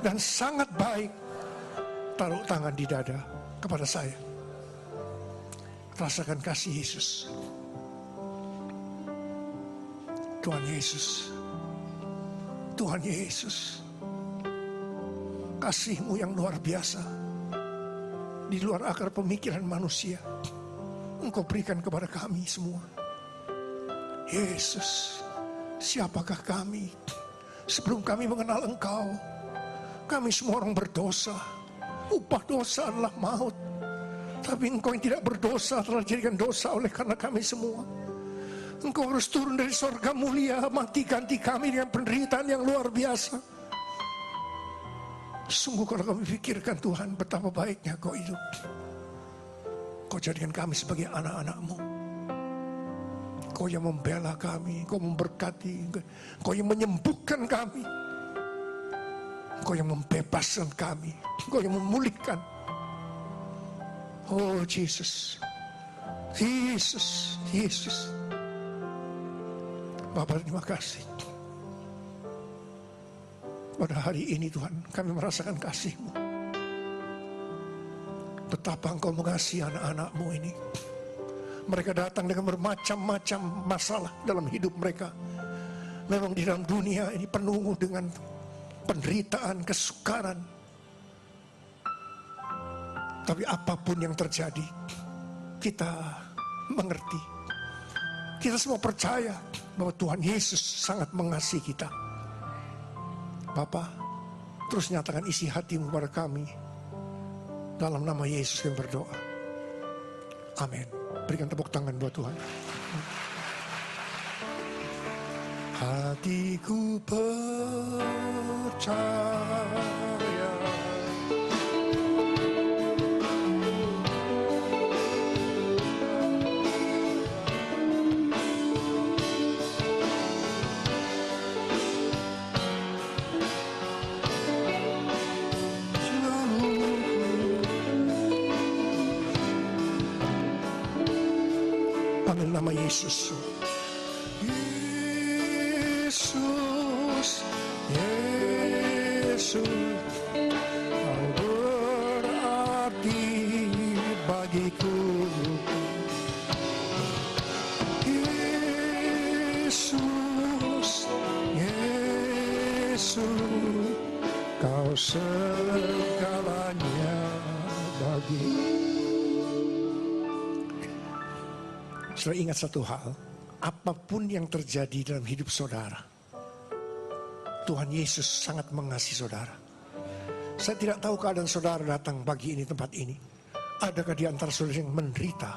Dan sangat baik. Taruh tangan di dada kepada saya. Rasakan kasih Yesus. Tuhan Yesus. Tuhan Yesus. Kasih-Mu yang luar biasa. Di luar akar pemikiran manusia. Engkau berikan kepada kami semua. Yesus, siapakah kami? Sebelum kami mengenal Engkau, kami semua orang berdosa. Upah dosa adalah maut. Tapi Engkau yang tidak berdosa telah dijadikan dosa oleh karena kami semua. Engkau harus turun dari sorga mulia, mati ganti kami dengan penderitaan yang luar biasa. Sungguh kalau kami pikirkan Tuhan, betapa baiknya Kau hidup. Kau jadikan kami sebagai anak-anak-Mu. Kau yang membela kami, Kau memberkati, Kau yang menyembuhkan kami. Kau yang membebaskan kami, Kau yang memulihkan. Oh Jesus, Yesus, Yesus. Bapa, terima kasih. Pada hari ini Tuhan, kami merasakan kasih-Mu. Betapa Engkau mengasihi anak-anak-Mu ini. Mereka datang dengan bermacam-macam masalah dalam hidup mereka. Memang di dalam dunia ini penuh dengan penderitaan, kesukaran. Tapi apapun yang terjadi, kita mengerti. Kita semua percaya bahwa Tuhan Yesus sangat mengasihi kita. Bapa, terus nyatakan isi hati-Mu kepada kami. Dalam nama Yesus kami berdoa. Amin. Berikan tepuk tangan buat Tuhan. Hatiku percaya panggil nama Yesus. Yesus, Yesus, Kau berarti bagiku. Yesus, Yesus, Kau segalanya bagiku. Saudara ingat satu hal, apapun yang terjadi dalam hidup saudara, Tuhan Yesus sangat mengasihi saudara. Saya tidak tahu keadaan saudara datang pagi ini tempat ini. Adakah di antara saudara yang menderita?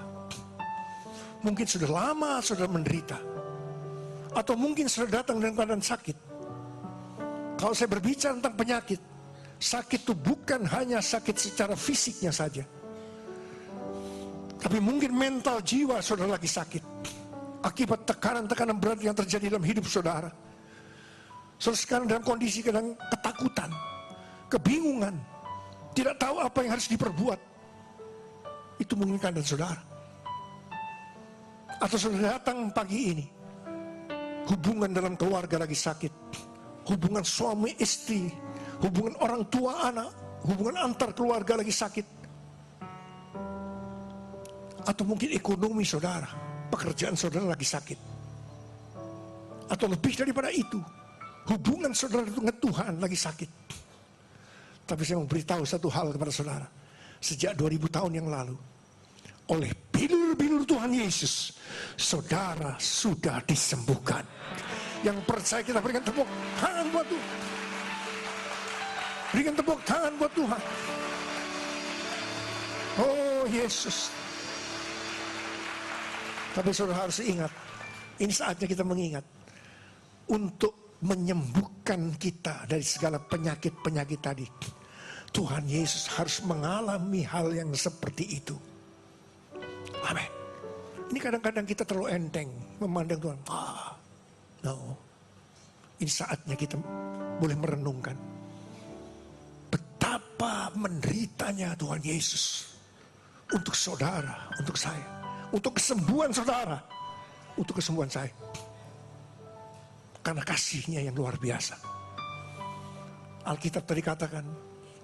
Mungkin sudah lama saudara menderita. Atau mungkin saudara datang dengan keadaan sakit. Kalau saya berbicara tentang penyakit, sakit itu bukan hanya sakit secara fisiknya saja. Tapi mungkin mental jiwa saudara lagi sakit. Akibat tekanan-tekanan berat yang terjadi dalam hidup saudara. Saudara sekarang dalam kondisi kadang ketakutan, kebingungan, tidak tahu apa yang harus diperbuat. Itu mungkin keadaan saudara. Atau saudara datang pagi ini, hubungan dalam keluarga lagi sakit, hubungan suami istri, hubungan orang tua anak, hubungan antar keluarga lagi sakit. Atau mungkin ekonomi saudara, pekerjaan saudara lagi sakit. Atau lebih daripada itu, hubungan saudara dengan Tuhan lagi sakit. Tapi saya mau beritahu satu hal kepada saudara. Sejak 2000 tahun yang lalu, oleh bilur-bilur Tuhan Yesus, saudara sudah disembuhkan. Yang percaya kita berikan tepuk tangan buat Tuhan. Berikan tepuk tangan buat Tuhan. Oh Yesus. Tapi saudara harus ingat, ini saatnya kita mengingat untuk menyembuhkan kita dari segala penyakit-penyakit tadi. Tuhan Yesus harus mengalami hal yang seperti itu. Amin. Ini kadang-kadang kita terlalu enteng memandang Tuhan. No. Ini saatnya kita boleh merenungkan betapa menderitanya Tuhan Yesus untuk saudara, untuk saya. Untuk kesembuhan saudara, untuk kesembuhan saya. Karena kasih-Nya yang luar biasa. Alkitab tadi katakan,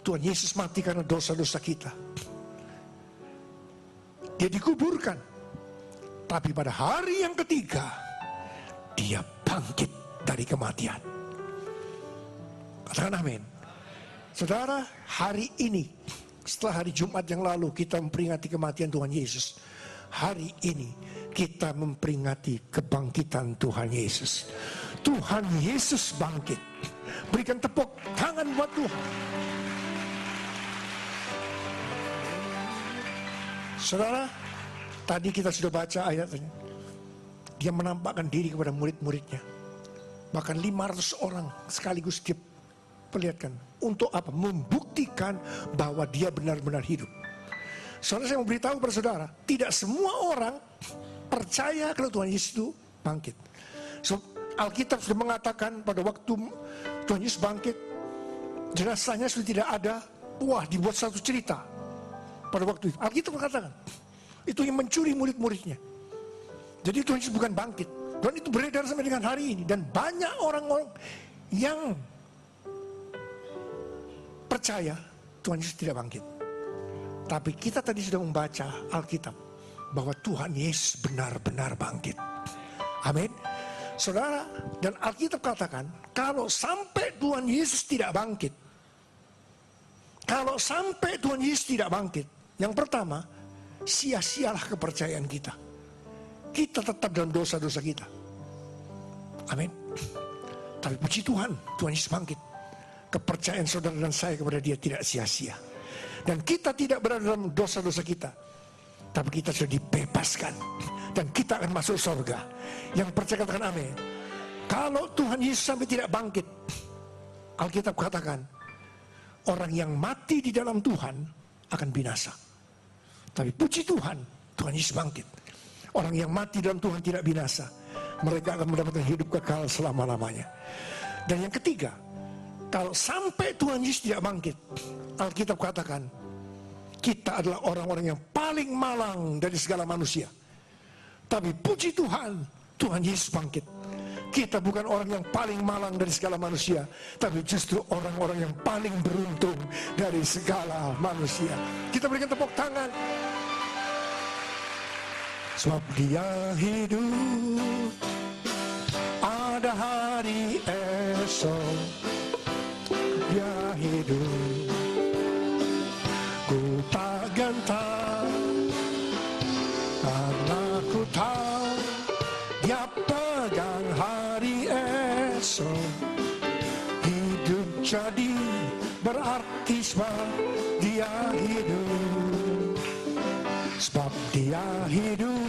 Tuhan Yesus mati karena dosa-dosa kita. Dia dikuburkan. Tapi pada hari yang ketiga, Dia bangkit dari kematian. Katakan amin. Saudara, hari ini, setelah hari Jumat yang lalu kita memperingati kematian Tuhan Yesus. Hari ini kita memperingati kebangkitan Tuhan Yesus. Tuhan Yesus bangkit. Berikan tepuk tangan buat Tuhan. Saudara, tadi kita sudah baca ayatnya. Dia menampakkan diri kepada murid-muridnya. Bahkan 500 orang sekaligus dia perlihatkan. Untuk apa? Membuktikan bahwa dia benar-benar hidup. Saudara, saya mau beritahu kepada saudara, tidak semua orang percaya kalau Tuhan Yesus itu bangkit. So, Alkitab sudah mengatakan pada waktu Tuhan Yesus bangkit, jenazahnya sudah tidak ada. Wah, dibuat satu cerita. pada waktu itu. Alkitab berkatakan, itu yang mencuri murid-muridnya. Jadi Tuhan Yesus bukan bangkit. Dan itu beredar sampai dengan hari ini. Dan banyak orang-orang yang percaya Tuhan Yesus tidak bangkit. Tapi kita tadi sudah membaca Alkitab bahwa Tuhan Yesus benar-benar bangkit. Amin. Saudara, dan Alkitab katakan, kalau sampai Tuhan Yesus tidak bangkit, kalau sampai Tuhan Yesus tidak bangkit, yang pertama, sia-sialah kepercayaan kita. Kita tetap dalam dosa-dosa kita. Amin. Tapi puji Tuhan, Tuhan Yesus bangkit. Kepercayaan saudara dan saya kepada Dia tidak sia-sia. Dan kita tidak berada dalam dosa-dosa kita, tapi kita sudah dibebaskan. Dan kita akan masuk surga. Yang percaya katakan amin. Kalau Tuhan Yesus sampai tidak bangkit, Alkitab katakan, orang yang mati di dalam Tuhan akan binasa. Tapi puji Tuhan, Tuhan Yesus bangkit. Orang yang mati dalam Tuhan tidak binasa. Mereka akan mendapatkan hidup kekal selama-lamanya. Dan yang ketiga, kalau sampai Tuhan Yesus tidak bangkit, Alkitab katakan, kita adalah orang-orang yang paling malang dari segala manusia. Tapi puji Tuhan, Tuhan Yesus bangkit. Kita bukan orang yang paling malang dari segala manusia, tapi justru orang-orang yang paling beruntung dari segala manusia. Kita berikan tepuk tangan. Sebab Dia hidup, ada hari esok. Dia hidup, ku tak gentar, karena ku tahu Dia pegang hari esok. Hidup jadi berarti sebab Dia hidup. Sebab Dia hidup,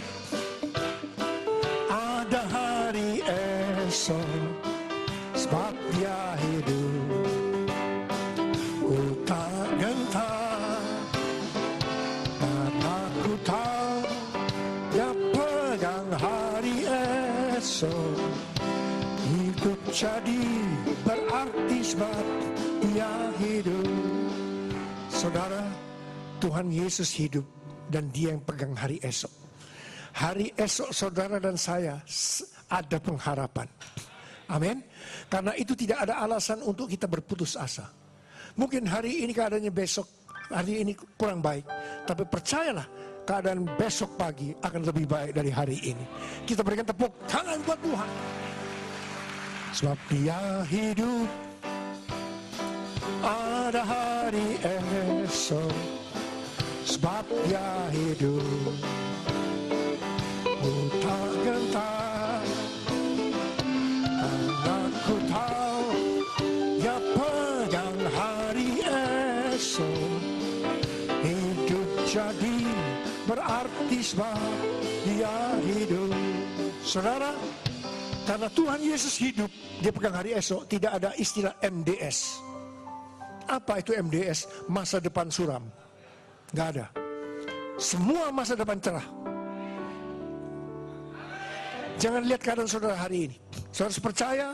ada hari esok. Sebab Dia hidup, ku tak gentar, karena ku tahu Dia pegang hari esok. Hidup jadi berarti sebab Dia hidup. Saudara, Tuhan Yesus hidup dan Dia yang pegang hari esok. Hari esok saudara dan saya ada pengharapan. Amin. Karena itu tidak ada alasan untuk kita berputus asa. Mungkin hari ini keadaannya besok, hari ini kurang baik. Tapi percayalah, keadaan besok pagi akan lebih baik dari hari ini. Kita berikan tepuk tangan buat Tuhan. Sebab Dia hidup, ada hari esok. Sebab Dia hidup, ku tak gentar, karena ku tahu Dia pegang hari esok. Hidup jadi berarti sebab Dia hidup. Saudara, karena Tuhan Yesus hidup, Dia pegang hari esok. Tidak ada istilah MDS. Apa itu MDS? Masa depan suram. Gak ada. Semua masa depan cerah. Jangan lihat keadaan saudara hari ini. Saudara percaya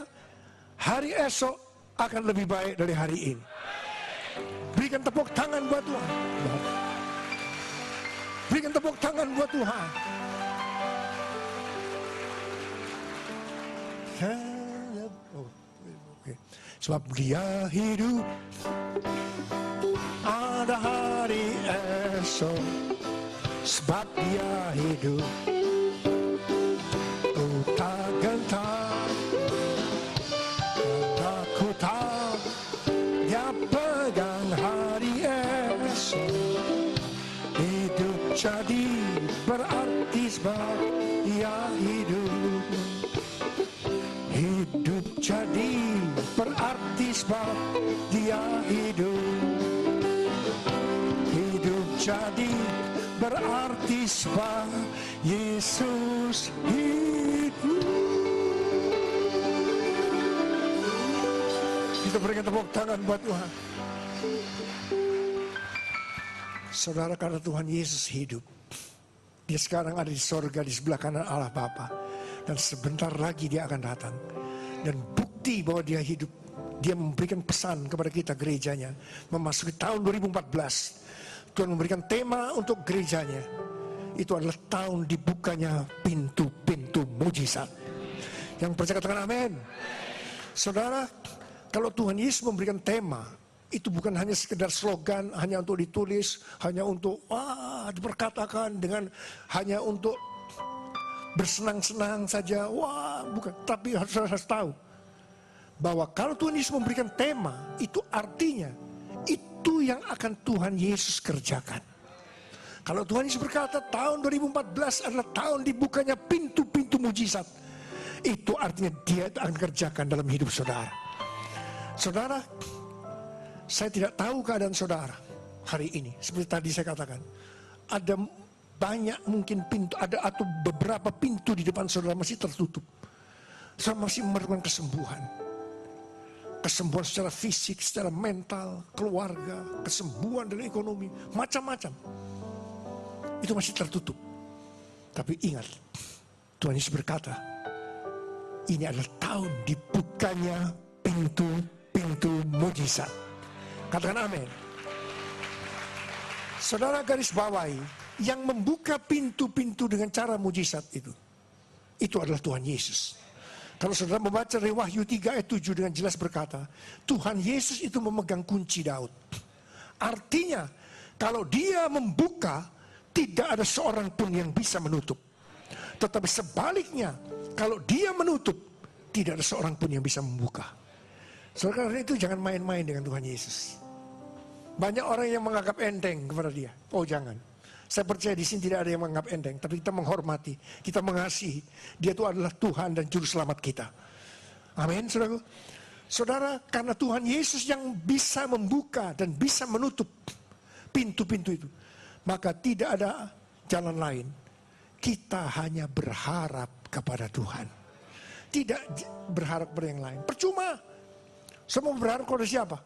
hari esok akan lebih baik dari hari ini. Berikan tepuk tangan buat Tuhan. Berikan tepuk tangan buat Tuhan. Sebab Dia hidup, ada hari esok. Sebab Dia hidup, ku tak gentar, karena ku tahu Dia pegang hari esok. Hidup jadi berarti sebab Dia hidup. Hidup jadi berarti sebab Dia hidup. Hidup jadi berarti sebab Yesus hidup. Kita berikan tepuk tangan buat Tuhan. Saudara, karena Tuhan Yesus hidup, Dia sekarang ada di sorga di sebelah kanan Allah Bapa. Dan sebentar lagi Dia akan datang. Dan bukti bahwa Dia hidup, Dia memberikan pesan kepada kita gerejanya. Memasuki tahun 2014. Tuhan memberikan tema untuk gerejanya. Itu adalah tahun dibukanya pintu-pintu mujizat. Yang percaya katakan amin. Saudara, kalau Tuhan Yesus memberikan tema, itu bukan hanya sekedar slogan, hanya untuk ditulis, hanya untuk diperkatakan dengan hanya untuk bersenang-senang saja. Bukan. Tapi harus tahu bahwa kalau Tuhan Yesus memberikan tema, itu artinya itu yang akan Tuhan Yesus kerjakan. Kalau Tuhan Yesus berkata tahun 2014 adalah tahun dibukanya pintu-pintu mujizat, itu artinya Dia akan kerjakan dalam hidup saudara. Saudara, saya tidak tahu keadaan saudara hari ini. Seperti tadi saya katakan, ada banyak mungkin pintu, ada atau beberapa pintu di depan saudara masih tertutup. Saudara masih memerlukan kesembuhan. Kesembuhan secara fisik, secara mental, keluarga, kesembuhan dari ekonomi, macam-macam. Itu masih tertutup. Tapi ingat, Tuhan Yesus berkata, ini adalah tahun dibukanya pintu-pintu mujizat. Katakan amin. Saudara garis bawahi, yang membuka pintu-pintu dengan cara mujizat itu adalah Tuhan Yesus. Kalau saudara membaca dari Wahyu 3 ayat 7 dengan jelas berkata, Tuhan Yesus itu memegang kunci Daud. Artinya, kalau Dia membuka, tidak ada seorang pun yang bisa menutup. Tetapi sebaliknya, kalau Dia menutup, tidak ada seorang pun yang bisa membuka. Saudara, karena itu jangan main-main dengan Tuhan Yesus. Banyak orang yang menganggap enteng kepada Dia. Oh jangan. Saya percaya di sini tidak ada yang menganggap enteng, tapi kita menghormati, kita mengasihi. Dia itu adalah Tuhan dan Juru Selamat kita. Amin, saudaraku. Saudara, karena Tuhan Yesus yang bisa membuka dan bisa menutup pintu-pintu itu, maka tidak ada jalan lain. Kita hanya berharap kepada Tuhan. Tidak berharap kepada yang lain. Percuma. Semua berharap kepada siapa?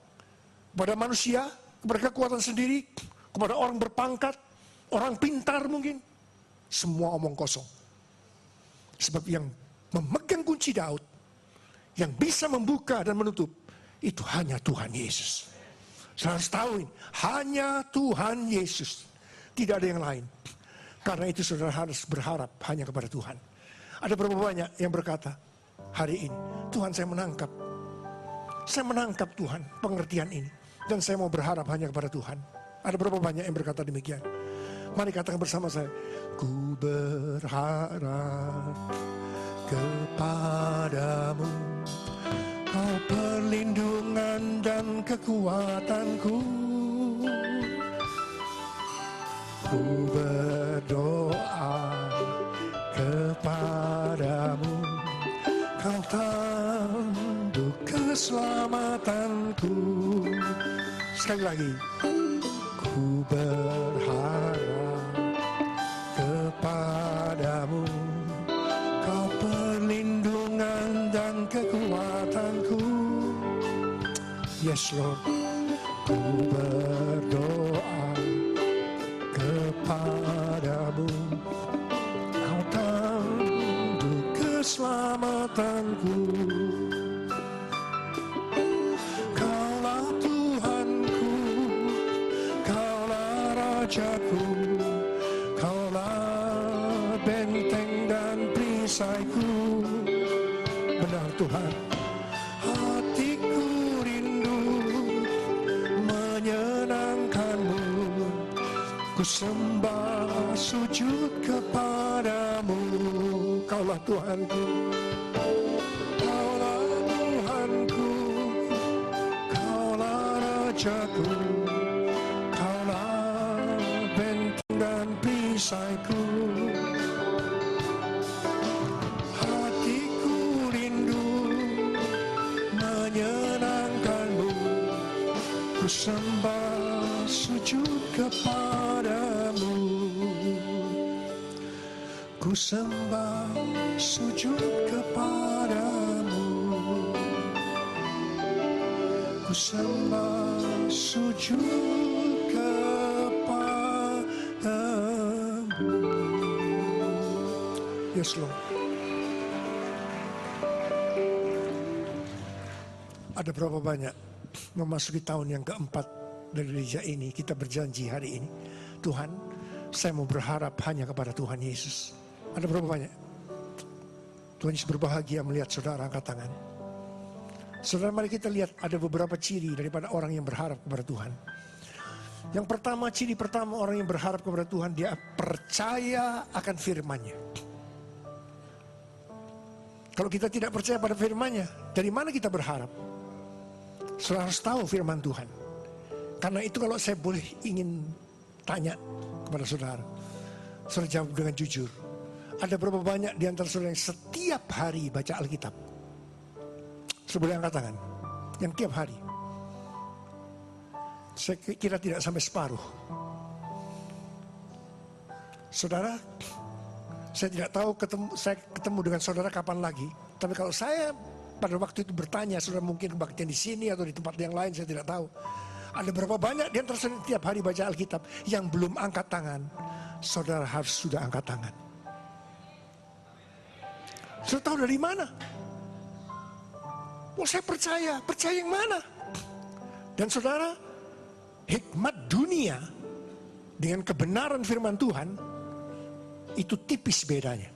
Kepada manusia, kepada kekuatan sendiri, kepada orang berpangkat, orang pintar mungkin. Semua omong kosong. Sebab yang memegang kunci Daud, yang bisa membuka dan menutup, itu hanya Tuhan Yesus. Saya harus tahu ini, hanya Tuhan Yesus. Tidak ada yang lain. Karena itu saudara harus berharap hanya kepada Tuhan. Ada berapa banyak yang berkata, hari ini, Tuhan saya menangkap Tuhan pengertian ini. Dan saya mau berharap hanya kepada Tuhan. Ada berapa banyak yang berkata demikian? Mari katakan bersama saya. Ku berharap kepadamu, Kau perlindungan dan kekuatanku. Ku berdoa kepadamu, Kau tanduk keselamatanku. Sekali lagi. Ku berharap kepadamu, Kau perlindungan dan kekuatanku. Yes Lord. Ku berdoa kepadamu, Kau tanduk keselamatanku. Kaulah Tuhanku, Kaulah Rajaku, Kaulah benteng dan perisaiku. Benar Tuhan. Hatiku rindu menyenangkan-Mu, ku sembah sujud kepadamu. Kaulah Tuhanku, Kaulah Tuhanku, Kaulah Rajaku, Kaulah benteng dan perisaiku. Hatiku rindu menyenangkan-Mu, ku sembah sujud kepadamu. Ku sembah sujud kepadamu. Ku sembah sujud kepadamu. Yes Lord. Ada berapa banyak memasuki tahun yang keempat dari gereja ini, kita berjanji hari ini, Tuhan, saya mau berharap hanya kepada Tuhan Yesus. Ada berapa banyak? Tuhan Yesus berbahagia melihat saudara angkat tangan. Saudara, mari kita lihat ada beberapa ciri daripada orang yang berharap kepada Tuhan. Yang pertama, ciri pertama orang yang berharap kepada Tuhan, dia percaya akan firman-Nya. Kalau kita tidak percaya pada firman-Nya, dari mana kita berharap? Saudara harus tahu firman Tuhan. Karena itu kalau saya boleh ingin tanya kepada saudara, saudara jawab dengan jujur. Ada berapa banyak di antara saudara yang setiap hari baca Alkitab? Saudara boleh angkat tangan. Yang tiap hari. Saya kira tidak sampai separuh. Saudara, saya tidak tahu saya ketemu dengan saudara kapan lagi. Tapi kalau saya pada waktu itu bertanya, saudara mungkin kebaktian di sini atau di tempat yang lain, saya tidak tahu. Ada berapa banyak di antara saudara tiap hari baca Alkitab yang belum angkat tangan? Saudara harus sudah angkat tangan. Saudara tahu dari mana? Oh, saya percaya yang mana? Dan saudara, hikmat dunia dengan kebenaran firman Tuhan itu tipis bedanya.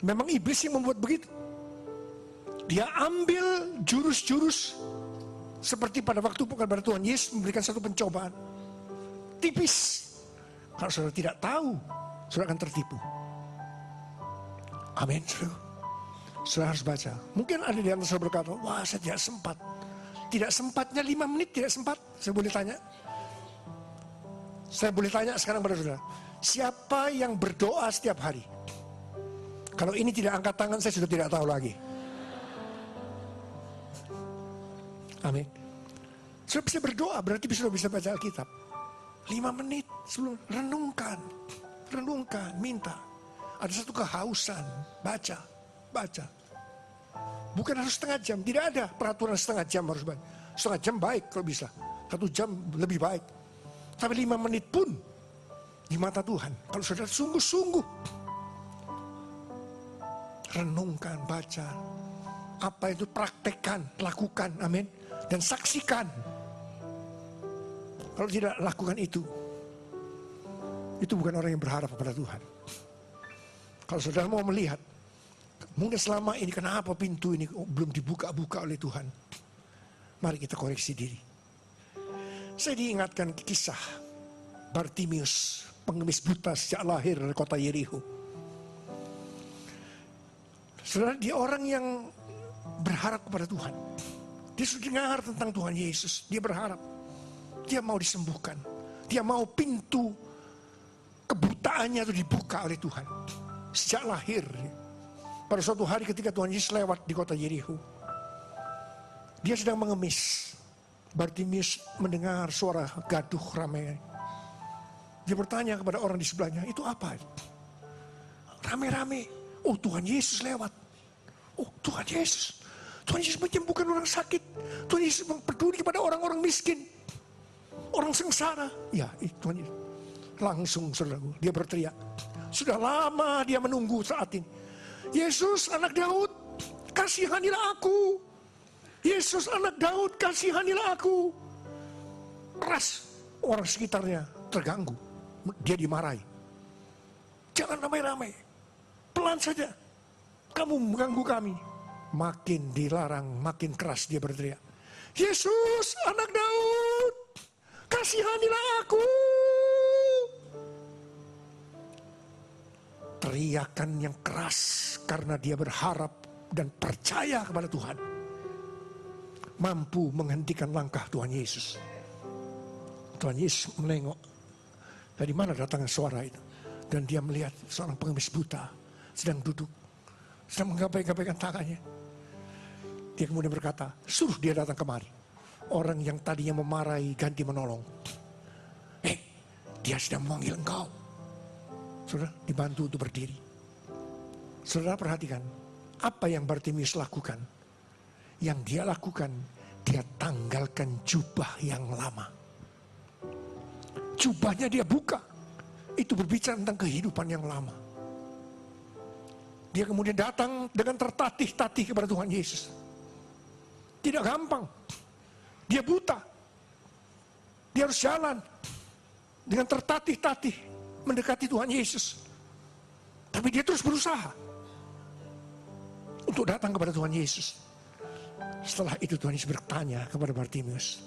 Memang iblis yang membuat begitu. Dia ambil jurus-jurus seperti pada waktu kepada Tuhan Yesus memberikan satu pencobaan. Tipis. Kalau saudara tidak tahu, saudara akan tertipu. Amin. Saudara harus baca. Mungkin ada di antara saudara berkata, wah saya tidak sempat. Tidak sempatnya 5 menit, tidak sempat. Saya boleh tanya? Saya boleh tanya sekarang pada saudara. Siapa yang berdoa setiap hari? Kalau ini tidak angkat tangan, saya sudah tidak tahu lagi. Amin. Sudah bisa berdoa, berarti sudah bisa baca Alkitab. 5 menit sebelum renungkan, minta. Ada satu kehausan, baca. Bukan harus setengah jam, tidak ada peraturan setengah jam harus baca. Setengah jam baik kalau bisa, 1 jam lebih baik. Tapi 5 menit pun di mata Tuhan. Kalau saudara sungguh-sungguh renungkan, baca, apa itu praktekkan, lakukan, amin. Dan saksikan. Kalau tidak lakukan itu bukan orang yang berharap kepada Tuhan. Kalau saudara mau melihat, mungkin selama ini kenapa pintu ini belum dibuka-buka oleh Tuhan? Mari kita koreksi diri. Saya diingatkan kisah Bartimius, pengemis buta sejak lahir dari kota Yeriho. Saudara, dia orang yang berharap kepada Tuhan. Dia sudah dengar tentang Tuhan Yesus. Dia berharap. Dia mau disembuhkan. Dia mau pintu kebutaannya itu dibuka oleh Tuhan. Sejak lahir. Pada suatu hari ketika Tuhan Yesus lewat di kota Yeriho, dia sedang mengemis. Bartimius mendengar suara gaduh ramai. Dia bertanya kepada orang di sebelahnya, itu apa? Rame-rame. Oh, Tuhan Yesus lewat. Oh, Tuhan Yesus. Tuhan Yesus menyembuhkan orang sakit. Tuhan Yesus peduli kepada orang-orang miskin. Orang sengsara. Ya, Tuhan Yesus. Langsung saudaraku, dia berteriak. Sudah lama dia menunggu saat ini. Yesus anak Daud, kasihanilah aku. Yesus anak Daud, kasihanilah aku. Keras, orang sekitarnya terganggu. Dia dimarahi. Jangan ramai-ramai. Pelan saja. Kamu mengganggu kami. Makin dilarang, makin keras dia berteriak. Yesus anak Daud, kasihanilah aku. Teriakan yang keras karena dia berharap dan percaya kepada Tuhan mampu menghentikan langkah Tuhan Yesus. Tuhan Yesus menengok dari mana datangnya suara itu, dan dia melihat seorang pengemis buta sedang duduk, sedang menggapai-gapaikan tangannya. Dia kemudian berkata, suruh dia datang kemari. Orang yang tadinya memarahi ganti menolong. Dia sedang memanggil engkau. Saudara, dibantu untuk berdiri. Saudara perhatikan, apa yang Bartimius lakukan? Yang dia lakukan, dia tanggalkan jubah yang lama. Jubahnya dia buka. Itu berbicara tentang kehidupan yang lama. Dia kemudian datang dengan tertatih-tatih kepada Tuhan Yesus. Tidak gampang. Dia buta. Dia harus jalan dengan tertatih-tatih mendekati Tuhan Yesus. Tapi dia terus berusaha untuk datang kepada Tuhan Yesus. Setelah itu Tuhan Yesus bertanya kepada Bartimius,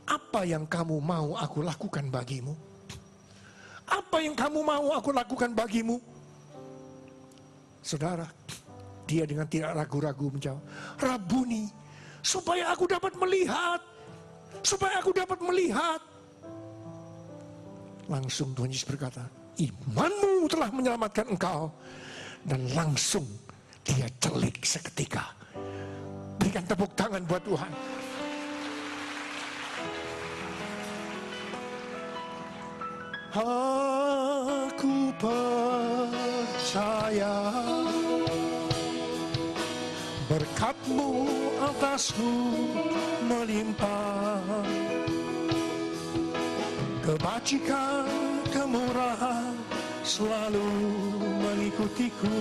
apa yang kamu mau aku lakukan bagimu? Apa yang kamu mau aku lakukan bagimu? Saudara, dia dengan tidak ragu-ragu menjawab, Rabuni, supaya aku dapat melihat. Supaya aku dapat melihat. Langsung Tuhan Yesus berkata, imanmu telah menyelamatkan engkau. Dan langsung dia celik seketika. Berikan tepuk tangan buat Tuhan. Aku percaya berkat-Mu atasku melimpah, kebajikan, kemurahan selalu mengikutiku.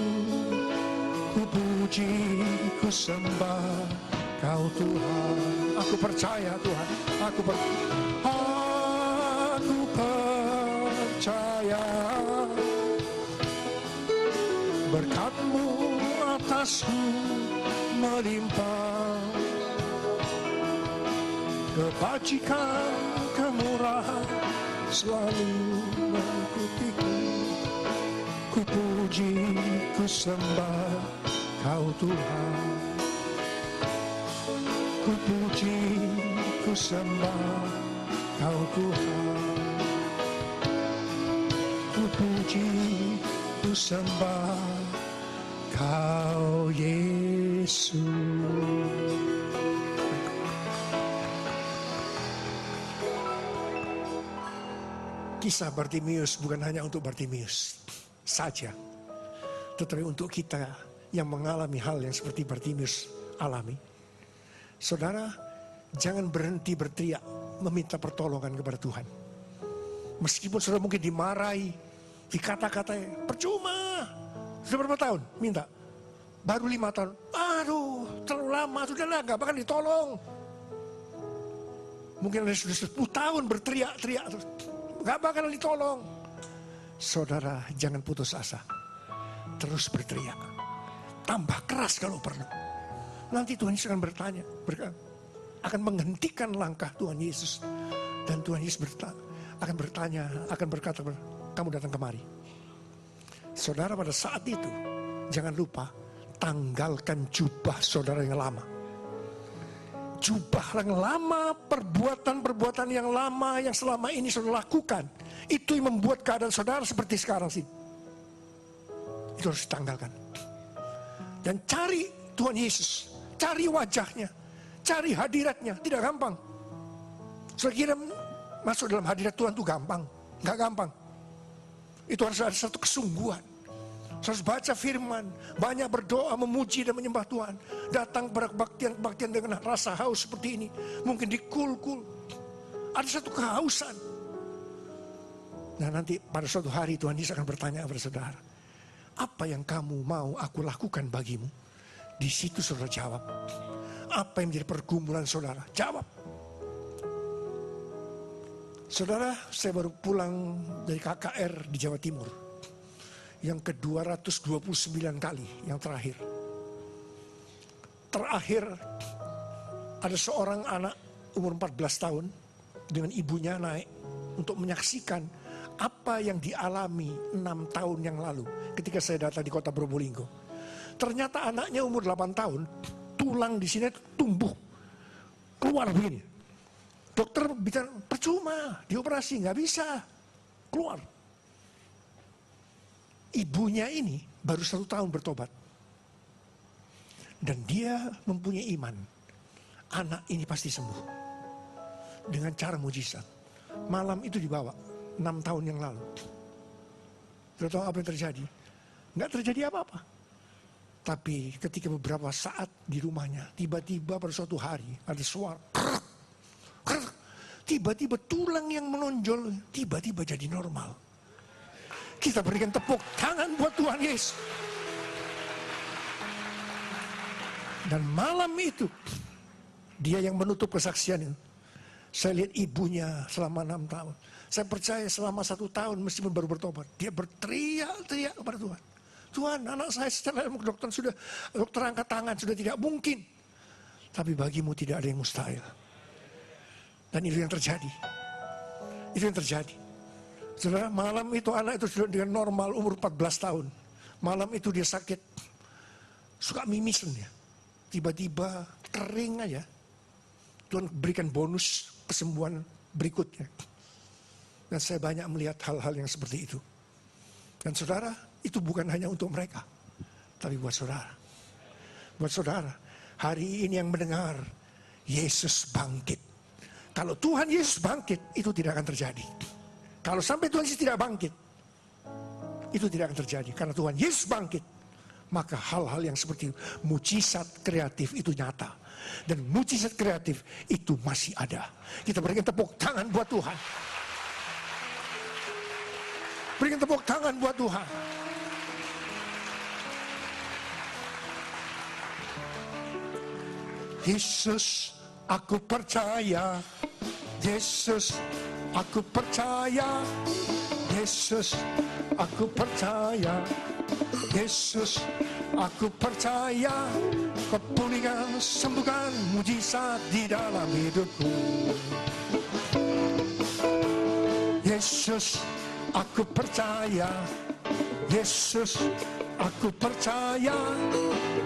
Ku puji, ku sembah Kau Tuhan. Aku percaya Tuhan, aku percaya berkat-Mu atasku melimpah, kebajikan, kemurahan selalu mengikutiku. Ku puji, ku sembah Kau Tuhan. Ku puji, ku sembah Kau Tuhan. Ku puji, ku sembah Kau Yesus. Kisah Bartimius bukan hanya untuk Bartimius saja, tetapi untuk kita yang mengalami hal yang seperti Bartimius alami. Saudara, jangan berhenti berteriak meminta pertolongan kepada Tuhan. Meskipun saudara mungkin dimarahi, dikata-katai, percuma. Sudah berapa tahun minta? Baru 5 tahun. Aduh, terlalu lama, sudahlah, gak bakal ditolong. Mungkin ada sudah 10 tahun berteriak-teriak, gak bakal ditolong. Saudara, jangan putus asa. Terus berteriak. Tambah keras kalau perlu. Nanti Tuhan Yesus akan bertanya, akan menghentikan langkah Tuhan Yesus. Dan Tuhan Yesus akan bertanya, akan berkata, kamu datang kemari. Saudara, pada saat itu, jangan lupa, tanggalkan jubah saudara yang lama. Jubah yang lama, perbuatan-perbuatan yang lama yang selama ini saudara lakukan, itu yang membuat keadaan saudara seperti sekarang sih. Itu harus ditanggalkan. Dan cari Tuhan Yesus, cari wajahnya, cari hadiratnya, tidak gampang. Saudara kira masuk dalam hadirat Tuhan itu gampang? Gak gampang. Itu harus ada satu kesungguhan. Harus baca firman, banyak berdoa, memuji dan menyembah Tuhan. Datang pada kebaktian-kebaktian dengan rasa haus seperti ini. Mungkin dikul-kul. Ada satu kehausan. Nah, nanti pada suatu hari Tuhan Yesus akan bertanya kepada saudara, apa yang kamu mau aku lakukan bagimu? Di situ saudara jawab. Apa yang menjadi pergumulan saudara? Jawab. Saudara, saya baru pulang dari KKR di Jawa Timur. Yang ke-229 kali, yang terakhir. Terakhir, ada seorang anak umur 14 tahun dengan ibunya naik untuk menyaksikan apa yang dialami 6 tahun yang lalu ketika saya datang di kota Probolinggo. Ternyata anaknya umur 8 tahun, tulang di sini tumbuh, keluar begini. Dokter bilang, percuma, dioperasi, nggak bisa, keluar. Ibunya ini baru 1 tahun bertobat. Dan dia mempunyai iman. Anak ini pasti sembuh. Dengan cara mujizat. Malam itu dibawa, 6 tahun yang lalu. Tidak tahu apa yang terjadi. Nggak terjadi apa-apa. Tapi ketika beberapa saat di rumahnya, tiba-tiba pada suatu hari ada suara. Tiba-tiba tulang yang menonjol, tiba-tiba jadi normal. Kita berikan tepuk tangan buat Tuhan Yesus. Dan malam itu, dia yang menutup kesaksian itu. Saya lihat ibunya selama 6 tahun. Saya percaya selama 1 tahun meskipun baru bertobat, dia berteriak-teriak kepada Tuhan. Tuhan, anak saya secara ilmu kedokteran sudah, dokter angkat tangan, sudah tidak mungkin. Tapi bagimu tidak ada yang mustahil. Dan itu yang terjadi. Itu yang terjadi. Saudara, malam itu anak itu sudah dengan normal umur 14 tahun. Malam itu dia sakit. Suka mimisan ya. Tiba-tiba kering aja. Tuhan berikan bonus kesembuhan berikutnya. Dan saya banyak melihat hal-hal yang seperti itu. Dan saudara, itu bukan hanya untuk mereka. Tapi buat saudara. Buat saudara, hari ini yang mendengar, Yesus bangkit. Kalau Tuhan Yesus bangkit, itu tidak akan terjadi. Kalau sampai Tuhan Yesus tidak bangkit, itu tidak akan terjadi. Karena Tuhan Yesus bangkit, maka hal-hal yang seperti mujizat kreatif itu nyata. Dan mujizat kreatif itu masih ada. Kita berikan tepuk tangan buat Tuhan. Berikan tepuk tangan buat Tuhan. Yesus, aku percaya. Yesus, aku percaya. Yesus, aku percaya. Yesus, aku percaya. Kau pulihkan, sembuhkan mujizat di dalam hidupku. Yesus, aku percaya. Yesus, aku percaya.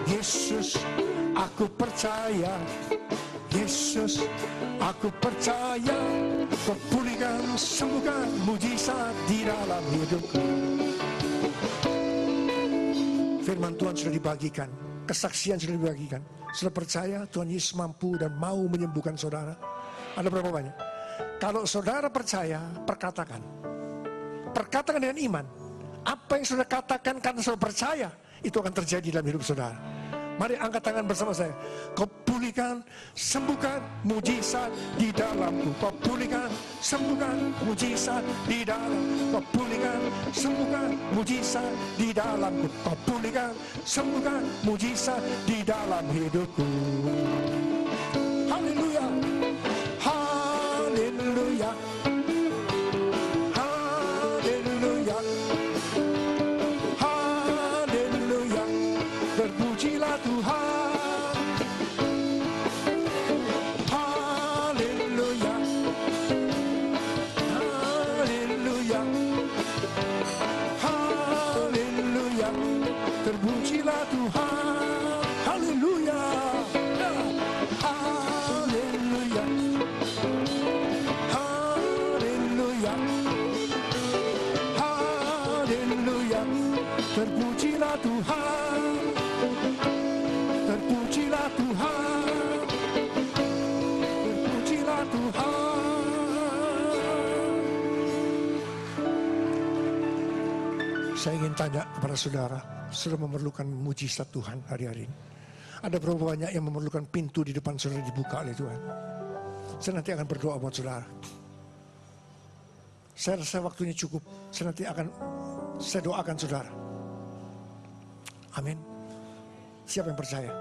Yesus, aku percaya. Yesus, aku percaya. Kau pulihkan, sembuhkan mujizat di dalam hidupku. Firman Tuhan sudah dibagikan, kesaksian sudah dibagikan. Sudah percaya Tuhan Yesus mampu dan mau menyembuhkan saudara? Ada berapa banyak? Kalau saudara percaya, perkatakan. Perkatakan dengan iman. Apa yang saudara katakan karena saudara percaya, itu akan terjadi dalam hidup saudara. Mari angkat tangan bersama saya. Kau pulihkan, sembuhkan mujizat di dalamku. Kau pulihkan, sembuhkan mujizat di dalam. Kau pulihkan, sembuhkan mujizat di dalamku. Kau pulihkan, sembuhkan mujizat di dalam hidupku. Haleluya. Haleluya. Haleluya. Haleluya. Terpujilah Tuhan. Haleluya. Haleluya. Haleluya. Terpujilah Tuhan. Haleluya. Haleluya. Haleluya. Haleluya. Terpujilah Tuhan. Terpujilah Tuhan. Terpujilah Tuhan. Saya ingin tanya kepada saudara, saudara memerlukan mujizat Tuhan hari-hari ini? Ada berapa banyak yang memerlukan pintu di depan saudara dibuka oleh Tuhan? Saya nanti akan berdoa buat saudara. Saya rasa waktunya cukup. Saya doakan saudara. Amin. Siapa yang percaya?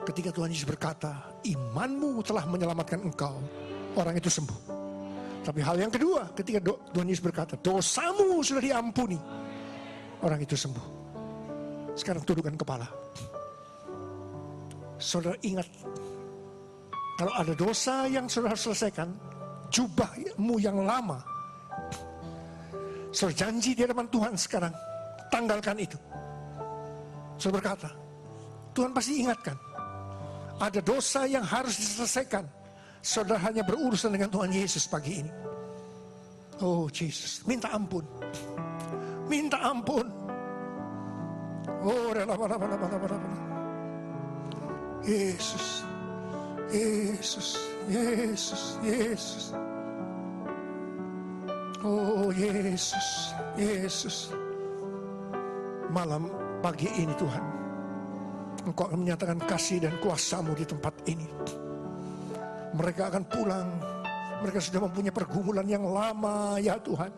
Ketika Tuhan Yesus berkata, imanmu telah menyelamatkan engkau, orang itu sembuh. Tapi hal yang kedua, ketika Tuhan Yesus berkata, dosamu sudah diampuni, orang itu sembuh. Sekarang tundukkan kepala. Saudara ingat, kalau ada dosa yang saudara selesaikan, jubahmu yang lama, saudara janji di hadapan Tuhan sekarang, tanggalkan itu. Saudara berkata, Tuhan pasti ingatkan, ada dosa yang harus diselesaikan. Saudara hanya berurusan dengan Tuhan Yesus pagi ini. Oh Yesus, minta ampun. Minta ampun. Oh, Yesus. Yesus, Yesus, Yesus. Oh Yesus, Yesus. Malam pagi ini Tuhan, Engkau akan menyatakan kasih dan kuasa-Mu di tempat ini. Mereka akan pulang. Mereka sudah mempunyai pergumulan yang lama ya Tuhan.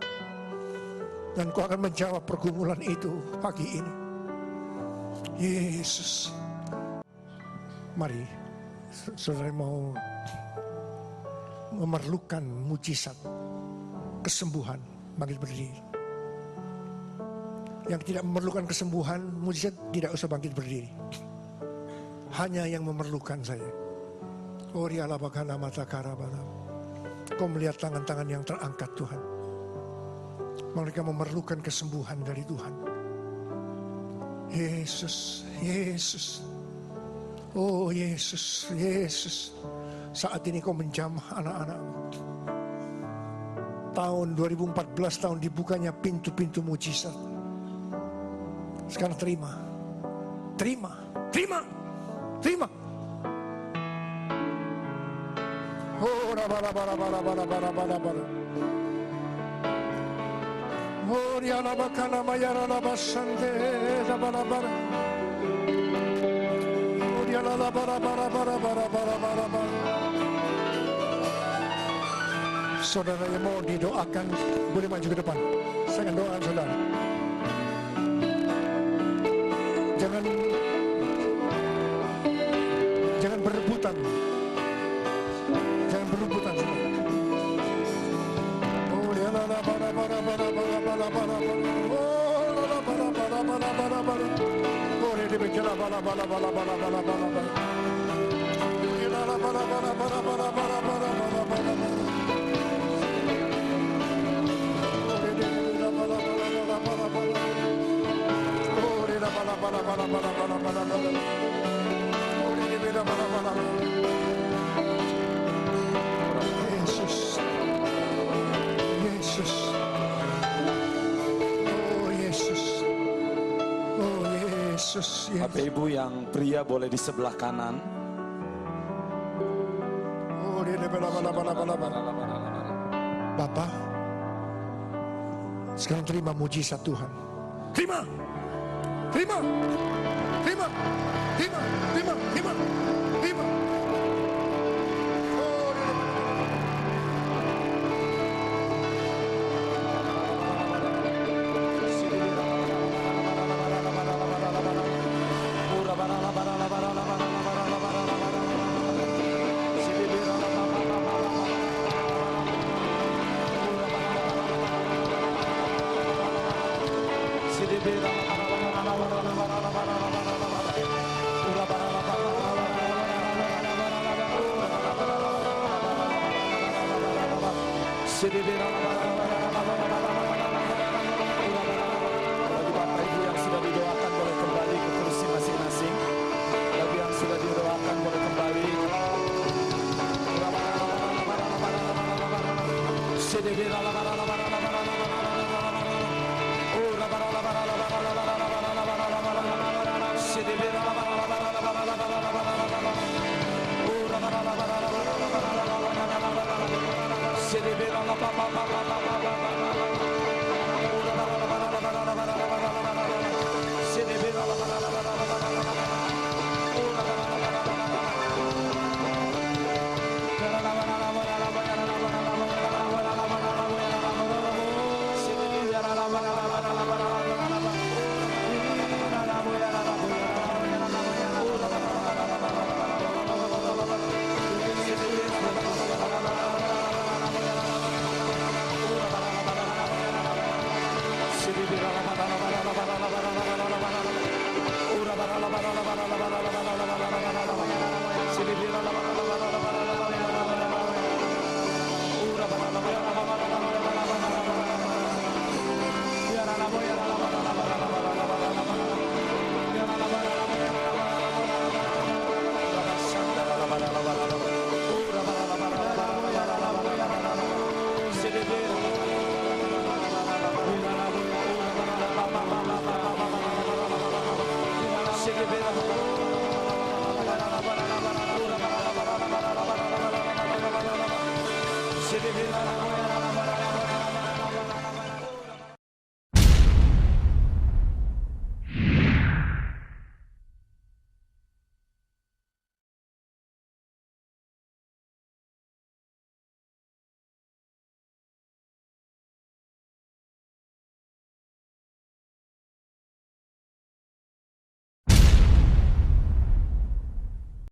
Dan Engkau akan menjawab pergumulan itu pagi ini. Yesus. Mari, saudara mau memerlukan mujizat, kesembuhan, bangkit berdiri. Yang tidak memerlukan kesembuhan, mujizat, tidak usah bangkit berdiri. Hanya yang memerlukan saya. Kau melihat tangan-tangan yang terangkat Tuhan. Mereka memerlukan kesembuhan dari Tuhan. Yesus, Yesus. Oh Yesus, Yesus. Saat ini kau menjamah anak-anakmu. Tahun 2014 tahun dibukanya pintu-pintu mujizat. Sekarang terima. Terima, terima, terima. Oh, rabara-bara-bara-bara-bara-bara-bara. Oh, rialabakana mayaralabasande, rabara-bara. Oh, rialabara-bara-bara-bara-bara-bara-bara. Saudara yang mau didoakan, boleh maju ke depan. Saya akan doakan saudara. Jangan berebutan. Jangan berebutan. Oh, ya la la bara bara bara bara bara bara. Oh, la la bara bara bara bara bara. Oh, ini bicara bara bara bara bara bara bara. Ya la la bara bara bara bara bara bara bara bara. Oh, ini bicara bara bara bara bara bara. Oh, ini bara bara bara bara bara bara. Yesus, Yesus, oh Yesus, oh Yesus. Bapak Ibu yang pria boleh di sebelah kanan. Oh Bapak, sekarang terima mujizat Tuhan. Terima, terima, terima, terima, terima, terima, terima. Bagi Bapak Ibu yang sudah didoakan boleh kembali ke kursi masing-masing. Bagi yang sudah didoakan boleh kembali.